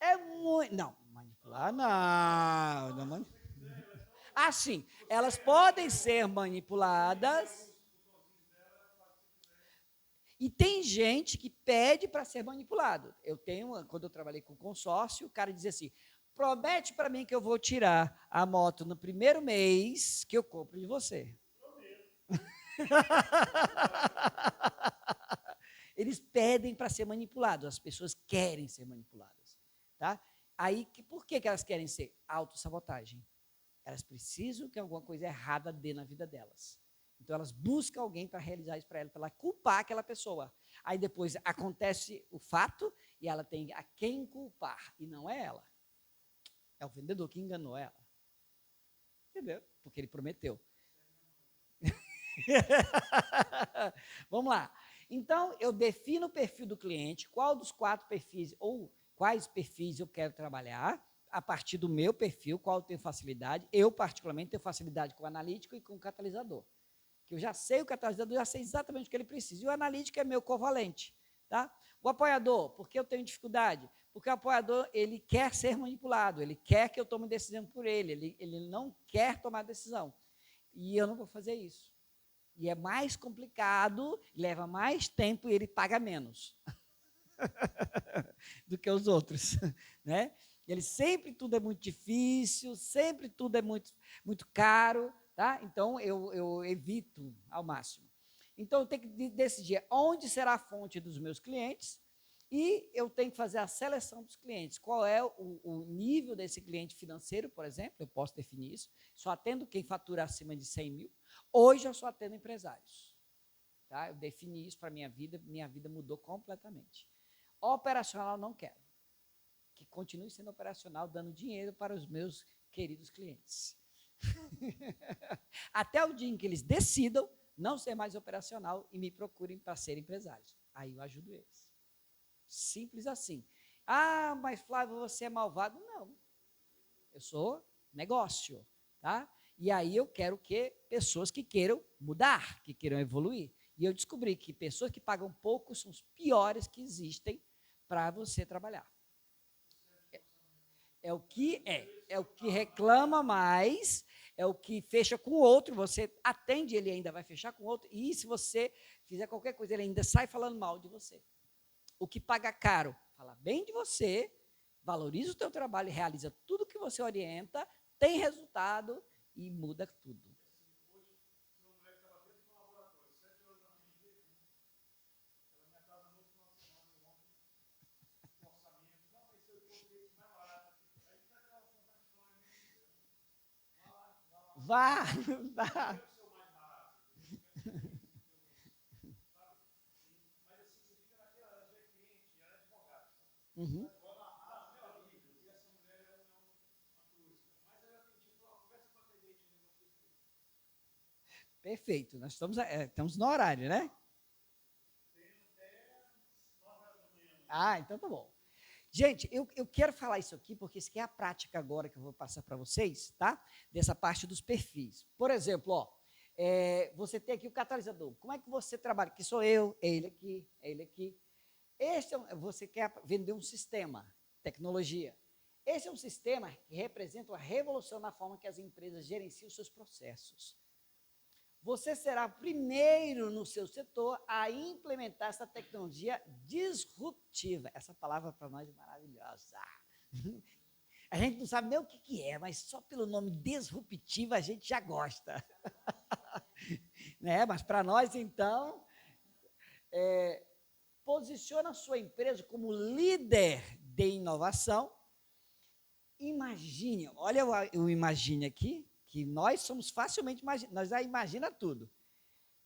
É muito. Não, manipular não. Sim, elas podem ser manipuladas. E tem gente que pede para ser manipulado. Quando eu trabalhei com consórcio, o cara dizia assim: promete para mim que eu vou tirar a moto no primeiro mês que eu compro de você. Eles pedem para ser manipulados, as pessoas querem ser manipuladas. Tá? Aí, por que elas querem ser? Autossabotagem. Elas precisam que alguma coisa errada dê na vida delas. Então, elas buscam alguém para realizar isso para ela culpar aquela pessoa. Aí, depois, acontece o fato e ela tem a quem culpar, e não é ela. É o vendedor que enganou ela. Entendeu? Porque ele prometeu. Vamos lá. Então, eu defino o perfil do cliente, qual dos 4 perfis ou quais perfis eu quero trabalhar, a partir do meu perfil, qual eu tenho facilidade. Eu, particularmente, tenho facilidade com o analítico e com o catalisador. Que eu já sei o catalisador, já sei exatamente o que ele precisa. E o analítico é meu covalente. Tá? O apoiador, por que eu tenho dificuldade? Porque o apoiador, ele quer ser manipulado, ele quer que eu tome decisão por ele não quer tomar decisão. E eu não vou fazer isso. E é mais complicado, leva mais tempo e ele paga menos do que os outros, né? Ele sempre tudo é muito difícil, sempre tudo é muito, muito caro, tá? Então eu evito ao máximo. Então eu tenho que decidir onde será a fonte dos meus clientes e eu tenho que fazer a seleção dos clientes. Qual é o nível desse cliente financeiro, por exemplo? Eu posso definir isso. Só atendo quem fatura acima de 100 mil. Hoje eu só atendo empresários. Tá? Eu defini isso para a minha vida mudou completamente. Operacional não quero. Que continue sendo operacional, dando dinheiro para os meus queridos clientes. Até o dia em que eles decidam não ser mais operacional e me procurem para ser empresários. Aí eu ajudo eles. Simples assim. Ah, mas Flávio, você é malvado. Não. Eu sou negócio, tá? E aí eu quero que pessoas que queiram mudar, que queiram evoluir. E eu descobri que pessoas que pagam pouco são os piores que existem para você trabalhar. É o que reclama mais, é o que fecha com o outro, você atende, ele ainda vai fechar com o outro, e se você fizer qualquer coisa, ele ainda sai falando mal de você. O que paga caro, fala bem de você, valoriza o teu trabalho, realiza tudo que você orienta, tem resultado e muda tudo. Vá, vá. Uhum. Perfeito, nós estamos no horário, né? Ah, então tá bom. Gente, eu quero falar isso aqui, porque isso aqui é a prática agora que eu vou passar para vocês, tá? Dessa parte dos perfis. Por exemplo, ó, você tem aqui o catalisador. Como é que você trabalha? Que sou eu, é ele aqui, é ele aqui. Você quer vender um sistema, tecnologia. Esse é um sistema que representa uma revolução na forma que as empresas gerenciam seus processos. Você será o primeiro no seu setor a implementar essa tecnologia disruptiva. Essa palavra para nós é maravilhosa. A gente não sabe nem o que é, mas só pelo nome disruptiva a gente já gosta. Né? Mas para nós, então, posiciona a sua empresa como líder de inovação. Imagine, olha o imagine aqui, que nós somos facilmente, nós já imagina tudo.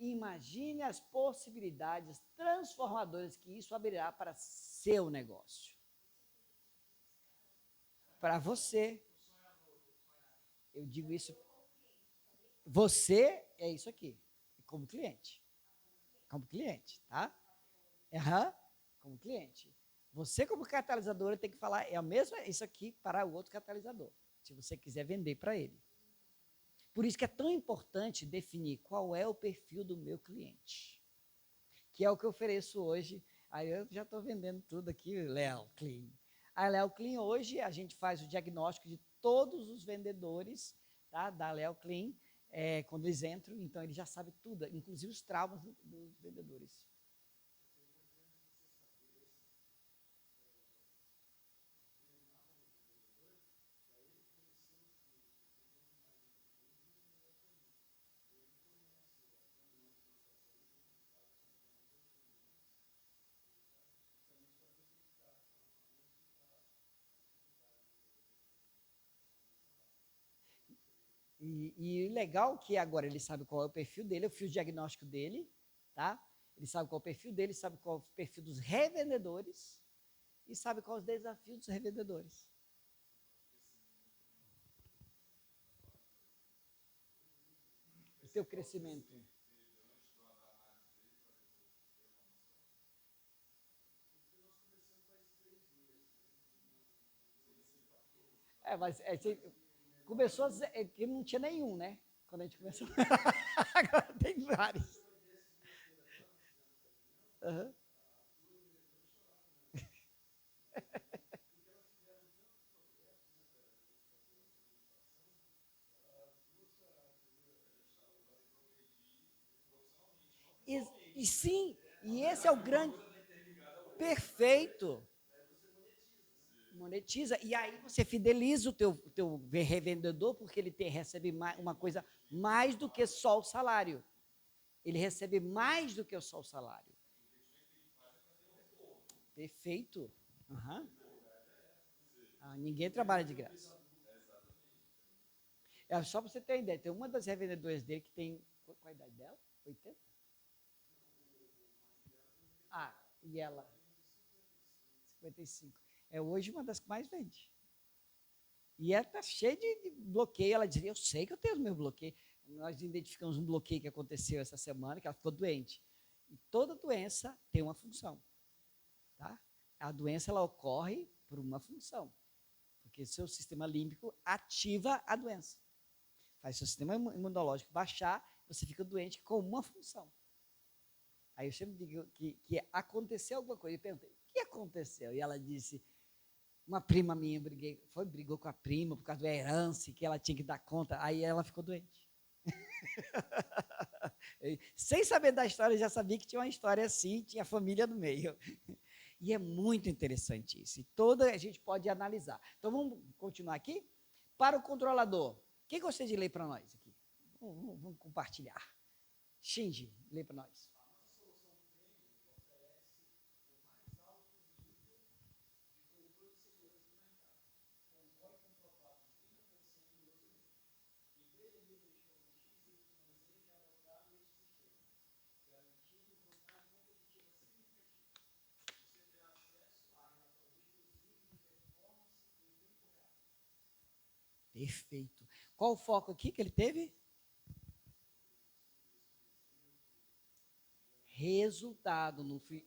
Imagine as possibilidades transformadoras que isso abrirá para seu negócio. Para você. Eu digo isso. Você é isso aqui, como cliente. Como cliente, tá? Uhum, como cliente. Você, como catalisadora, tem que falar é a mesma isso aqui para o outro catalisador, se você quiser vender para ele. Por isso que é tão importante definir qual é o perfil do meu cliente, que é o que eu ofereço hoje. Aí eu já estou vendendo tudo aqui, Léo Clean. A Léo Clean, hoje, a gente faz o diagnóstico de todos os vendedores, tá, da Léo Clean, quando eles entram, então ele já sabe tudo, inclusive os traumas dos vendedores. E legal que agora ele sabe qual é o perfil dele, eu fiz o diagnóstico dele, tá? Ele sabe qual é o perfil dele, sabe qual é o perfil dos revendedores e sabe quais os desafios dos revendedores. teu crescimento. Mas começou a dizer que não tinha nenhum, né? Quando a gente começou. Agora tem vários. Uhum. E, e sim, e esse é o grande. Perfeito. Monetiza. E aí você fideliza o teu revendedor, porque ele recebe uma coisa mais do que só o salário. Ele recebe mais do que só o salário. Perfeito. Uhum. Ninguém trabalha de graça. Só para você ter ideia, tem uma das revendedoras dele que tem. Qual a idade dela? 80? E ela? 55. É hoje uma das que mais vende. E ela está cheia de bloqueio. Ela dizia, eu sei que eu tenho os meus bloqueios. Nós identificamos um bloqueio que aconteceu essa semana, que ela ficou doente. E toda doença tem uma função. Tá? A doença ela ocorre por uma função. Porque seu sistema límbico ativa a doença. Faz seu sistema imunológico baixar, você fica doente com uma função. Aí eu sempre digo que aconteceu alguma coisa. Eu perguntei, o que aconteceu? E ela disse, uma prima minha brigou com a prima por causa da herança, que ela tinha que dar conta. Aí ela ficou doente. Sem saber da história, já sabia que tinha uma história assim, tinha família no meio. E é muito interessante isso. E toda a gente pode analisar. Então vamos continuar aqui? Para o controlador. Quem gostaria de ler para nós aqui? Vamos compartilhar. Shinji, lê para nós. Perfeito. Qual o foco aqui que ele teve? Resultado no fim,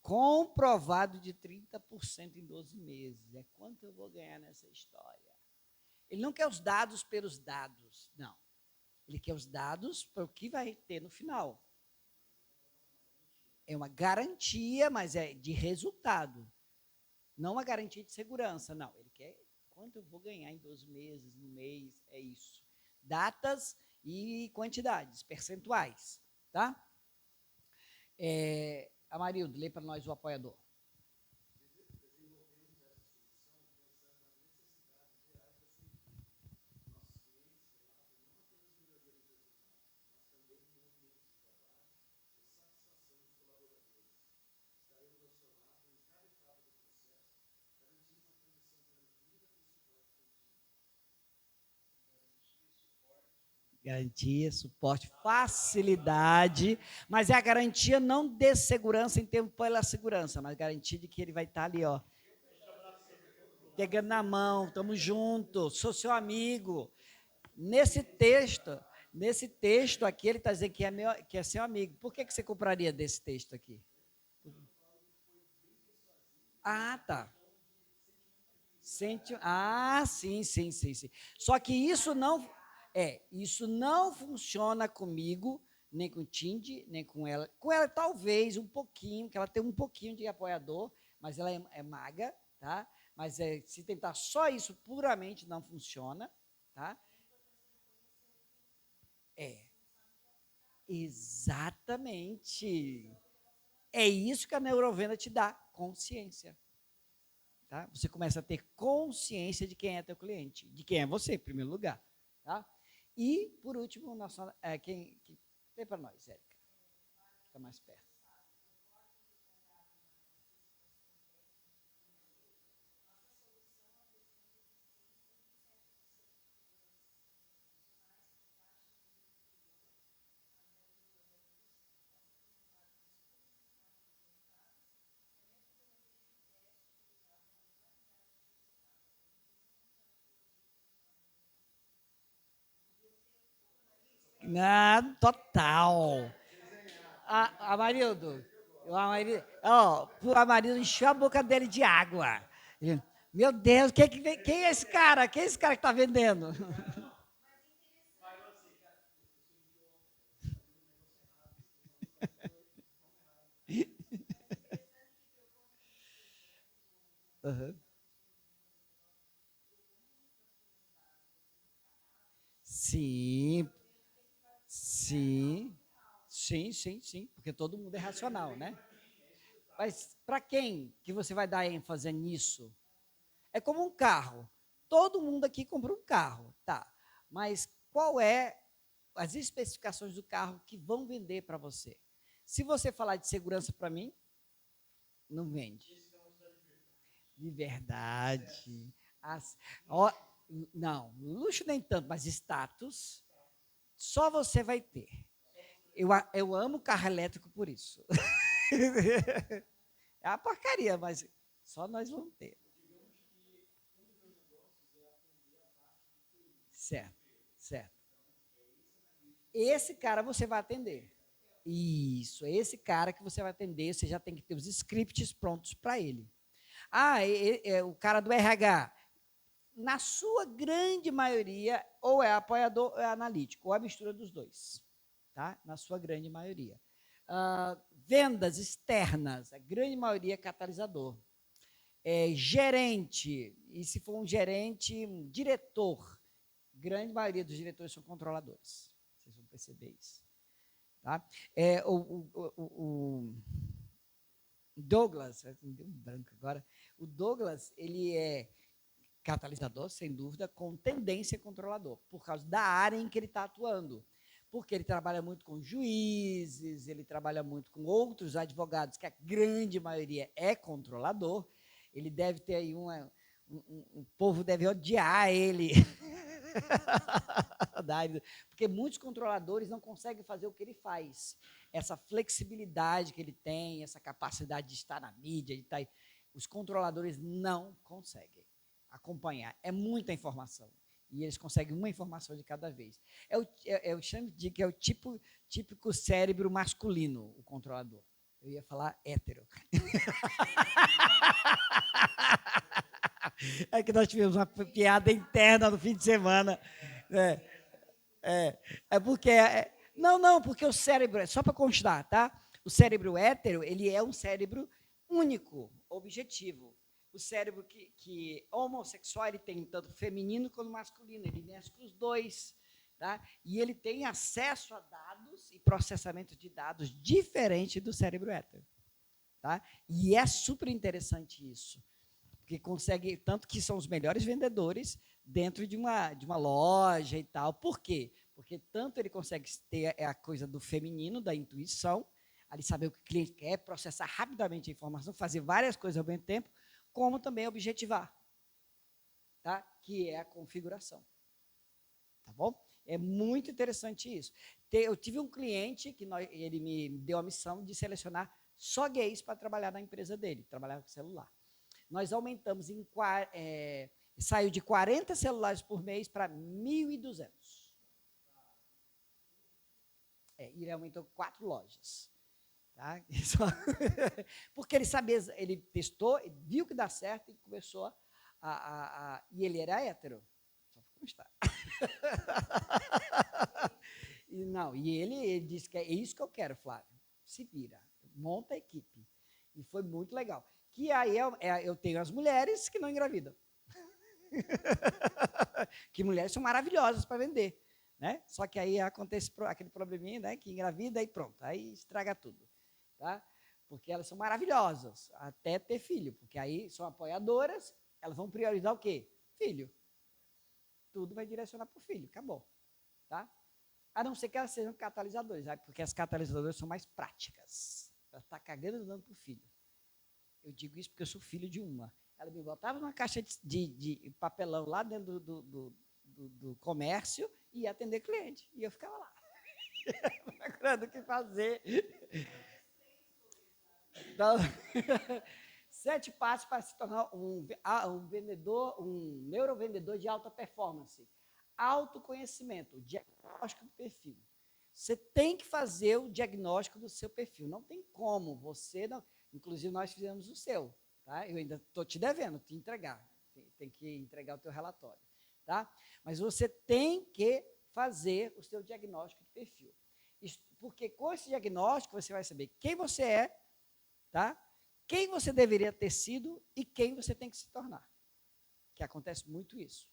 comprovado de 30% em 12 meses. É quanto eu vou ganhar nessa história. Ele não quer os dados pelos dados, não. Ele quer os dados para o que vai ter no final. É uma garantia, mas é de resultado. Não uma garantia de segurança, não. Ele quer quanto eu vou ganhar em 12 meses, no mês, é isso. Datas e quantidades, percentuais, tá? Amarildo, lê para nós o apoiador. Garantia, suporte, facilidade, mas é a garantia não de segurança em tempo pela segurança, mas garantia de que ele vai estar ali, pegando na mão, estamos juntos, sou seu amigo. Nesse texto aqui, ele está dizendo que é seu amigo. Por que você compraria desse texto aqui? Tá. Sim. Só que isso não funciona comigo, nem com o Tindy, nem com ela. Com ela, talvez, um pouquinho, que ela tem um pouquinho de apoiador, mas ela é maga, tá? Mas se tentar só isso puramente, não funciona, tá? Exatamente. É isso que a neurovenda te dá, consciência. Tá? Você começa a ter consciência de quem é teu cliente, de quem é você, em primeiro lugar. Tá? E, por último, quem tem para nós, Érica? Fica mais perto. Não, total. Amarildo, o Amarildo encheu a boca dele de água. Ele, meu Deus, quem é esse cara? Quem é esse cara que está vendendo? Uhum. Sim, sim, sim, porque todo mundo é racional, né? Mas para quem que você vai dar ênfase nisso? É como um carro. Todo mundo aqui comprou um carro, tá? Mas qual é as especificações do carro que vão vender para você? Se você falar de segurança para mim, não vende. De verdade. As, ó, não, luxo nem tanto, mas status, só você vai ter. Eu amo carro elétrico por isso. É uma porcaria, mas só nós vamos ter. Certo, certo. Esse cara você vai atender. Isso, é esse cara que você vai atender, você já tem que ter os scripts prontos para ele. O cara do RH, na sua grande maioria, ou é apoiador ou é analítico, ou é a mistura dos dois, tá? Na sua grande maioria. Vendas externas, a grande maioria é catalisador. Gerente, e se for um gerente, um diretor, grande maioria dos diretores são controladores. Vocês vão perceber isso. Tá? O Douglas, me deu um branco agora, o Douglas, ele é catalisador, sem dúvida, com tendência controlador, por causa da área em que ele está atuando. Porque ele trabalha muito com juízes, ele trabalha muito com outros advogados, que a grande maioria é controlador. Ele deve ter aí o povo deve odiar ele. Porque muitos controladores não conseguem fazer o que ele faz. Essa flexibilidade que ele tem, essa capacidade de estar na mídia, de estar, os controladores não conseguem acompanhar. É muita informação. E eles conseguem uma informação de cada vez. Eu chamo de que é o típico cérebro masculino, o controlador. Eu ia falar hétero. É que nós tivemos uma piada interna no fim de semana. Porque... não, porque o cérebro, só para constar, tá? O cérebro hétero, ele é um cérebro único, objetivo. O cérebro que homossexual, ele tem tanto feminino quanto masculino, ele mexe com os dois, tá? E ele tem acesso a dados e processamento de dados diferente do cérebro hétero, tá? E é super interessante isso, porque consegue, tanto que são os melhores vendedores dentro de uma loja e tal. Por quê? Porque tanto ele consegue ter a coisa do feminino, da intuição, ali saber o que o cliente quer, processar rapidamente a informação, fazer várias coisas ao mesmo tempo, como também objetivar, tá? Que é a configuração. Tá bom? É muito interessante isso. Eu tive um cliente que ele me deu a missão de selecionar só gays para trabalhar na empresa dele, trabalhar com celular. Nós aumentamos, saiu de 40 celulares por mês para 1.200. E ele aumentou 4 lojas. Tá? Porque ele sabia, ele testou, viu que dá certo e começou e ele era hétero. Só para constar. E ele disse que é isso que eu quero, Flávio. Se vira, monta a equipe. E foi muito legal. Que aí eu tenho as mulheres que não engravidam. Que mulheres são maravilhosas para vender. Né? Só que aí acontece aquele probleminha, né? Que engravida e pronto, aí estraga tudo. Tá? Porque elas são maravilhosas, até ter filho, porque aí são apoiadoras, elas vão priorizar o quê? Filho. Tudo vai direcionar para o filho, acabou. Tá? A não ser que elas sejam catalisadores, sabe? Porque as catalisadoras são mais práticas. Ela está cagando e dando para o filho. Eu digo isso porque eu sou filho de uma. Ela me botava numa caixa de papelão lá dentro do comércio e ia atender cliente. E eu ficava lá, procurando o que fazer. Então, 7 passos para se tornar um vendedor, um neurovendedor de alta performance. Autoconhecimento, diagnóstico do perfil. Você tem que fazer o diagnóstico do seu perfil. Não tem como. Você não. Inclusive, nós fizemos o seu. Tá? Eu ainda estou te devendo, te entregar. Tem que entregar o teu relatório. Tá? Mas você tem que fazer o seu diagnóstico de perfil. Porque com esse diagnóstico você vai saber quem você é, tá? Quem você deveria ter sido e quem você tem que se tornar. Que acontece muito isso.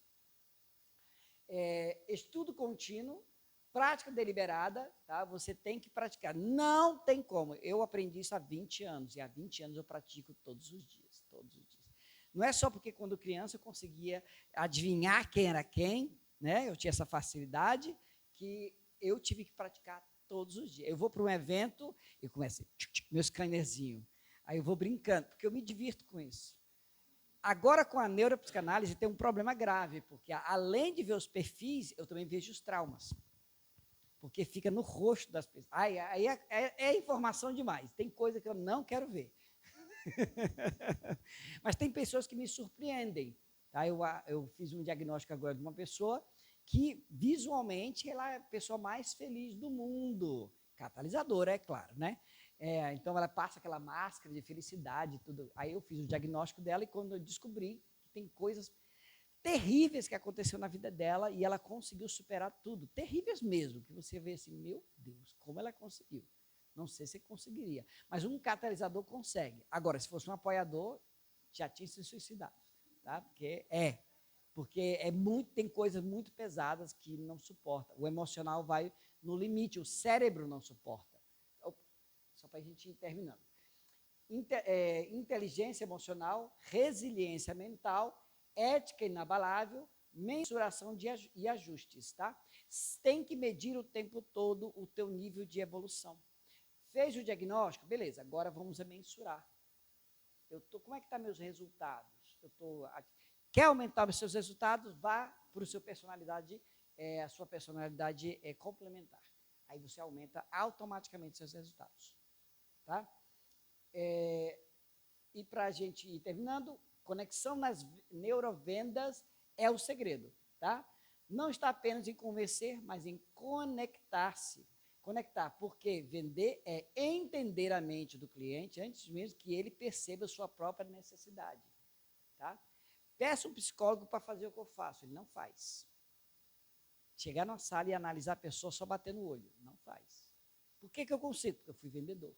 Estudo contínuo, prática deliberada, tá? Você tem que praticar. Não tem como. Eu aprendi isso há 20 anos, e há 20 anos eu pratico todos os dias, todos os dias. Não é só porque quando criança eu conseguia adivinhar quem era quem, né? Eu tinha essa facilidade, que eu tive que praticar todos os dias. Eu vou para um evento, eu começo meu scannerzinho. Aí eu vou brincando, porque eu me divirto com isso. Agora, com a neuropsicanálise, tem um problema grave, porque além de ver os perfis, eu também vejo os traumas. Porque fica no rosto das pessoas. Aí é informação demais. Tem coisa que eu não quero ver. Mas tem pessoas que me surpreendem. Tá? Eu fiz um diagnóstico agora de uma pessoa que, visualmente, ela é a pessoa mais feliz do mundo. Catalisadora, é claro, né? Então, ela passa aquela máscara de felicidade e tudo. Aí eu fiz o diagnóstico dela e quando eu descobri que tem coisas terríveis que aconteceu na vida dela e ela conseguiu superar tudo. Terríveis mesmo, que você vê assim, meu Deus, como ela conseguiu. Não sei se conseguiria, mas um catalisador consegue. Agora, se fosse um apoiador, já tinha se suicidado, tá? Porque tem coisas muito pesadas que não suporta. O emocional vai no limite, o cérebro não suporta. Só para a gente ir terminando. Inteligência emocional, resiliência mental, ética inabalável, mensuração e ajustes, tá? Tem que medir o tempo todo o teu nível de evolução. Fez o diagnóstico? Beleza, agora vamos a mensurar. Como é que estão meus resultados? Quer aumentar os seus resultados? Vá para a sua personalidade complementar. Aí você aumenta automaticamente seus resultados. Tá? E para a gente ir terminando, conexão nas neurovendas é o segredo. Tá? Não está apenas em convencer, mas em conectar-se. Conectar, porque vender é entender a mente do cliente antes mesmo que ele perceba a sua própria necessidade. Tá? Peça um psicólogo para fazer o que eu faço, ele não faz. Chegar na sala e analisar a pessoa só bater no olho, não faz. Por que eu consigo? Porque eu fui vendedor.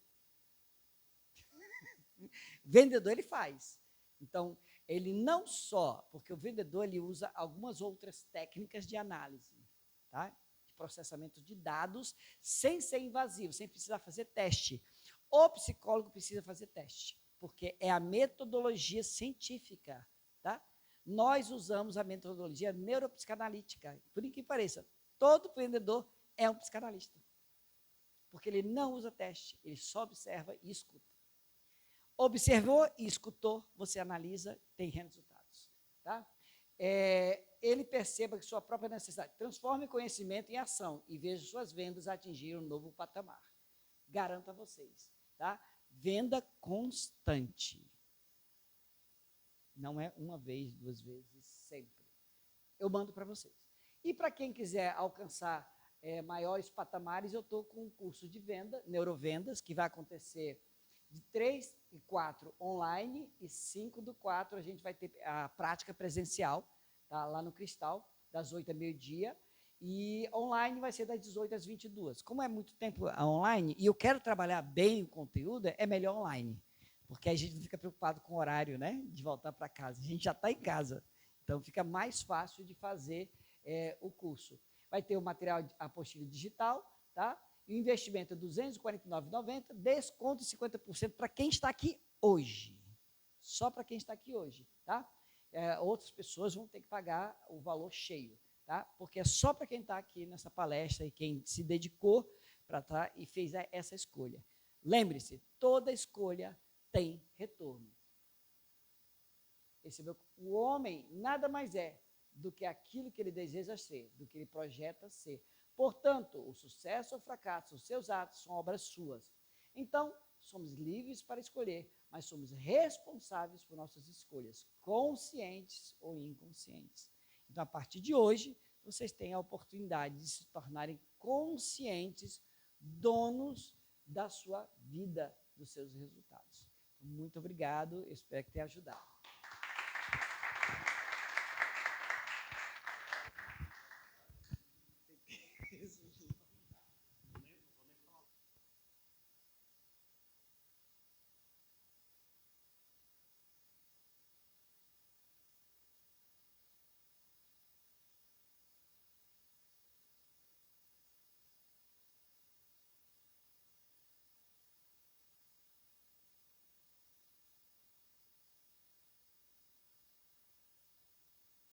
Vendedor ele faz. Então, ele não só, porque o vendedor ele usa algumas outras técnicas de análise, tá? Processamento de dados sem ser invasivo, sem precisar fazer teste. O psicólogo precisa fazer teste, porque é a metodologia científica, tá? Nós usamos a metodologia neuropsicanalítica. Por incrível que pareça, todo vendedor é um psicanalista, porque ele não usa teste, ele só observa e escuta. Observou e escutou, você analisa, tem resultados, tá? Ele perceba que sua própria necessidade. Transforme conhecimento em ação e veja suas vendas atingir um novo patamar. Garanto a vocês, tá? Venda constante. Não é uma vez, 2 vezes, sempre. Eu mando para vocês. E para quem quiser alcançar maiores patamares, eu estou com um curso de venda, neurovendas, que vai acontecer de 3 e 4 online e 5 do 4 a gente vai ter a prática presencial, tá, lá no Cristal, das 8 ao meio-dia, e online vai ser das 18 às 22. Como é muito tempo online, e eu quero trabalhar bem o conteúdo, é melhor online, porque a gente não fica preocupado com o horário, né, de voltar para casa. A gente já está em casa, então fica mais fácil de fazer o curso. Vai ter o material de apostila digital, tá? E o investimento é R$ 249,90, desconto 50% para quem está aqui hoje. Só para quem está aqui hoje, tá? Outras pessoas vão ter que pagar o valor cheio, tá? Porque é só para quem está aqui nessa palestra e quem se dedicou para estar e fez essa escolha. Lembre-se, toda escolha tem retorno. O homem nada mais é do que aquilo que ele deseja ser, do que ele projeta ser. Portanto, o sucesso ou o fracasso, os seus atos são obras suas. Então, somos livres para escolher, mas somos responsáveis por nossas escolhas, conscientes ou inconscientes. Então, a partir de hoje, vocês têm a oportunidade de se tornarem conscientes, donos da sua vida, dos seus resultados. Muito obrigado, espero que tenha ajudado.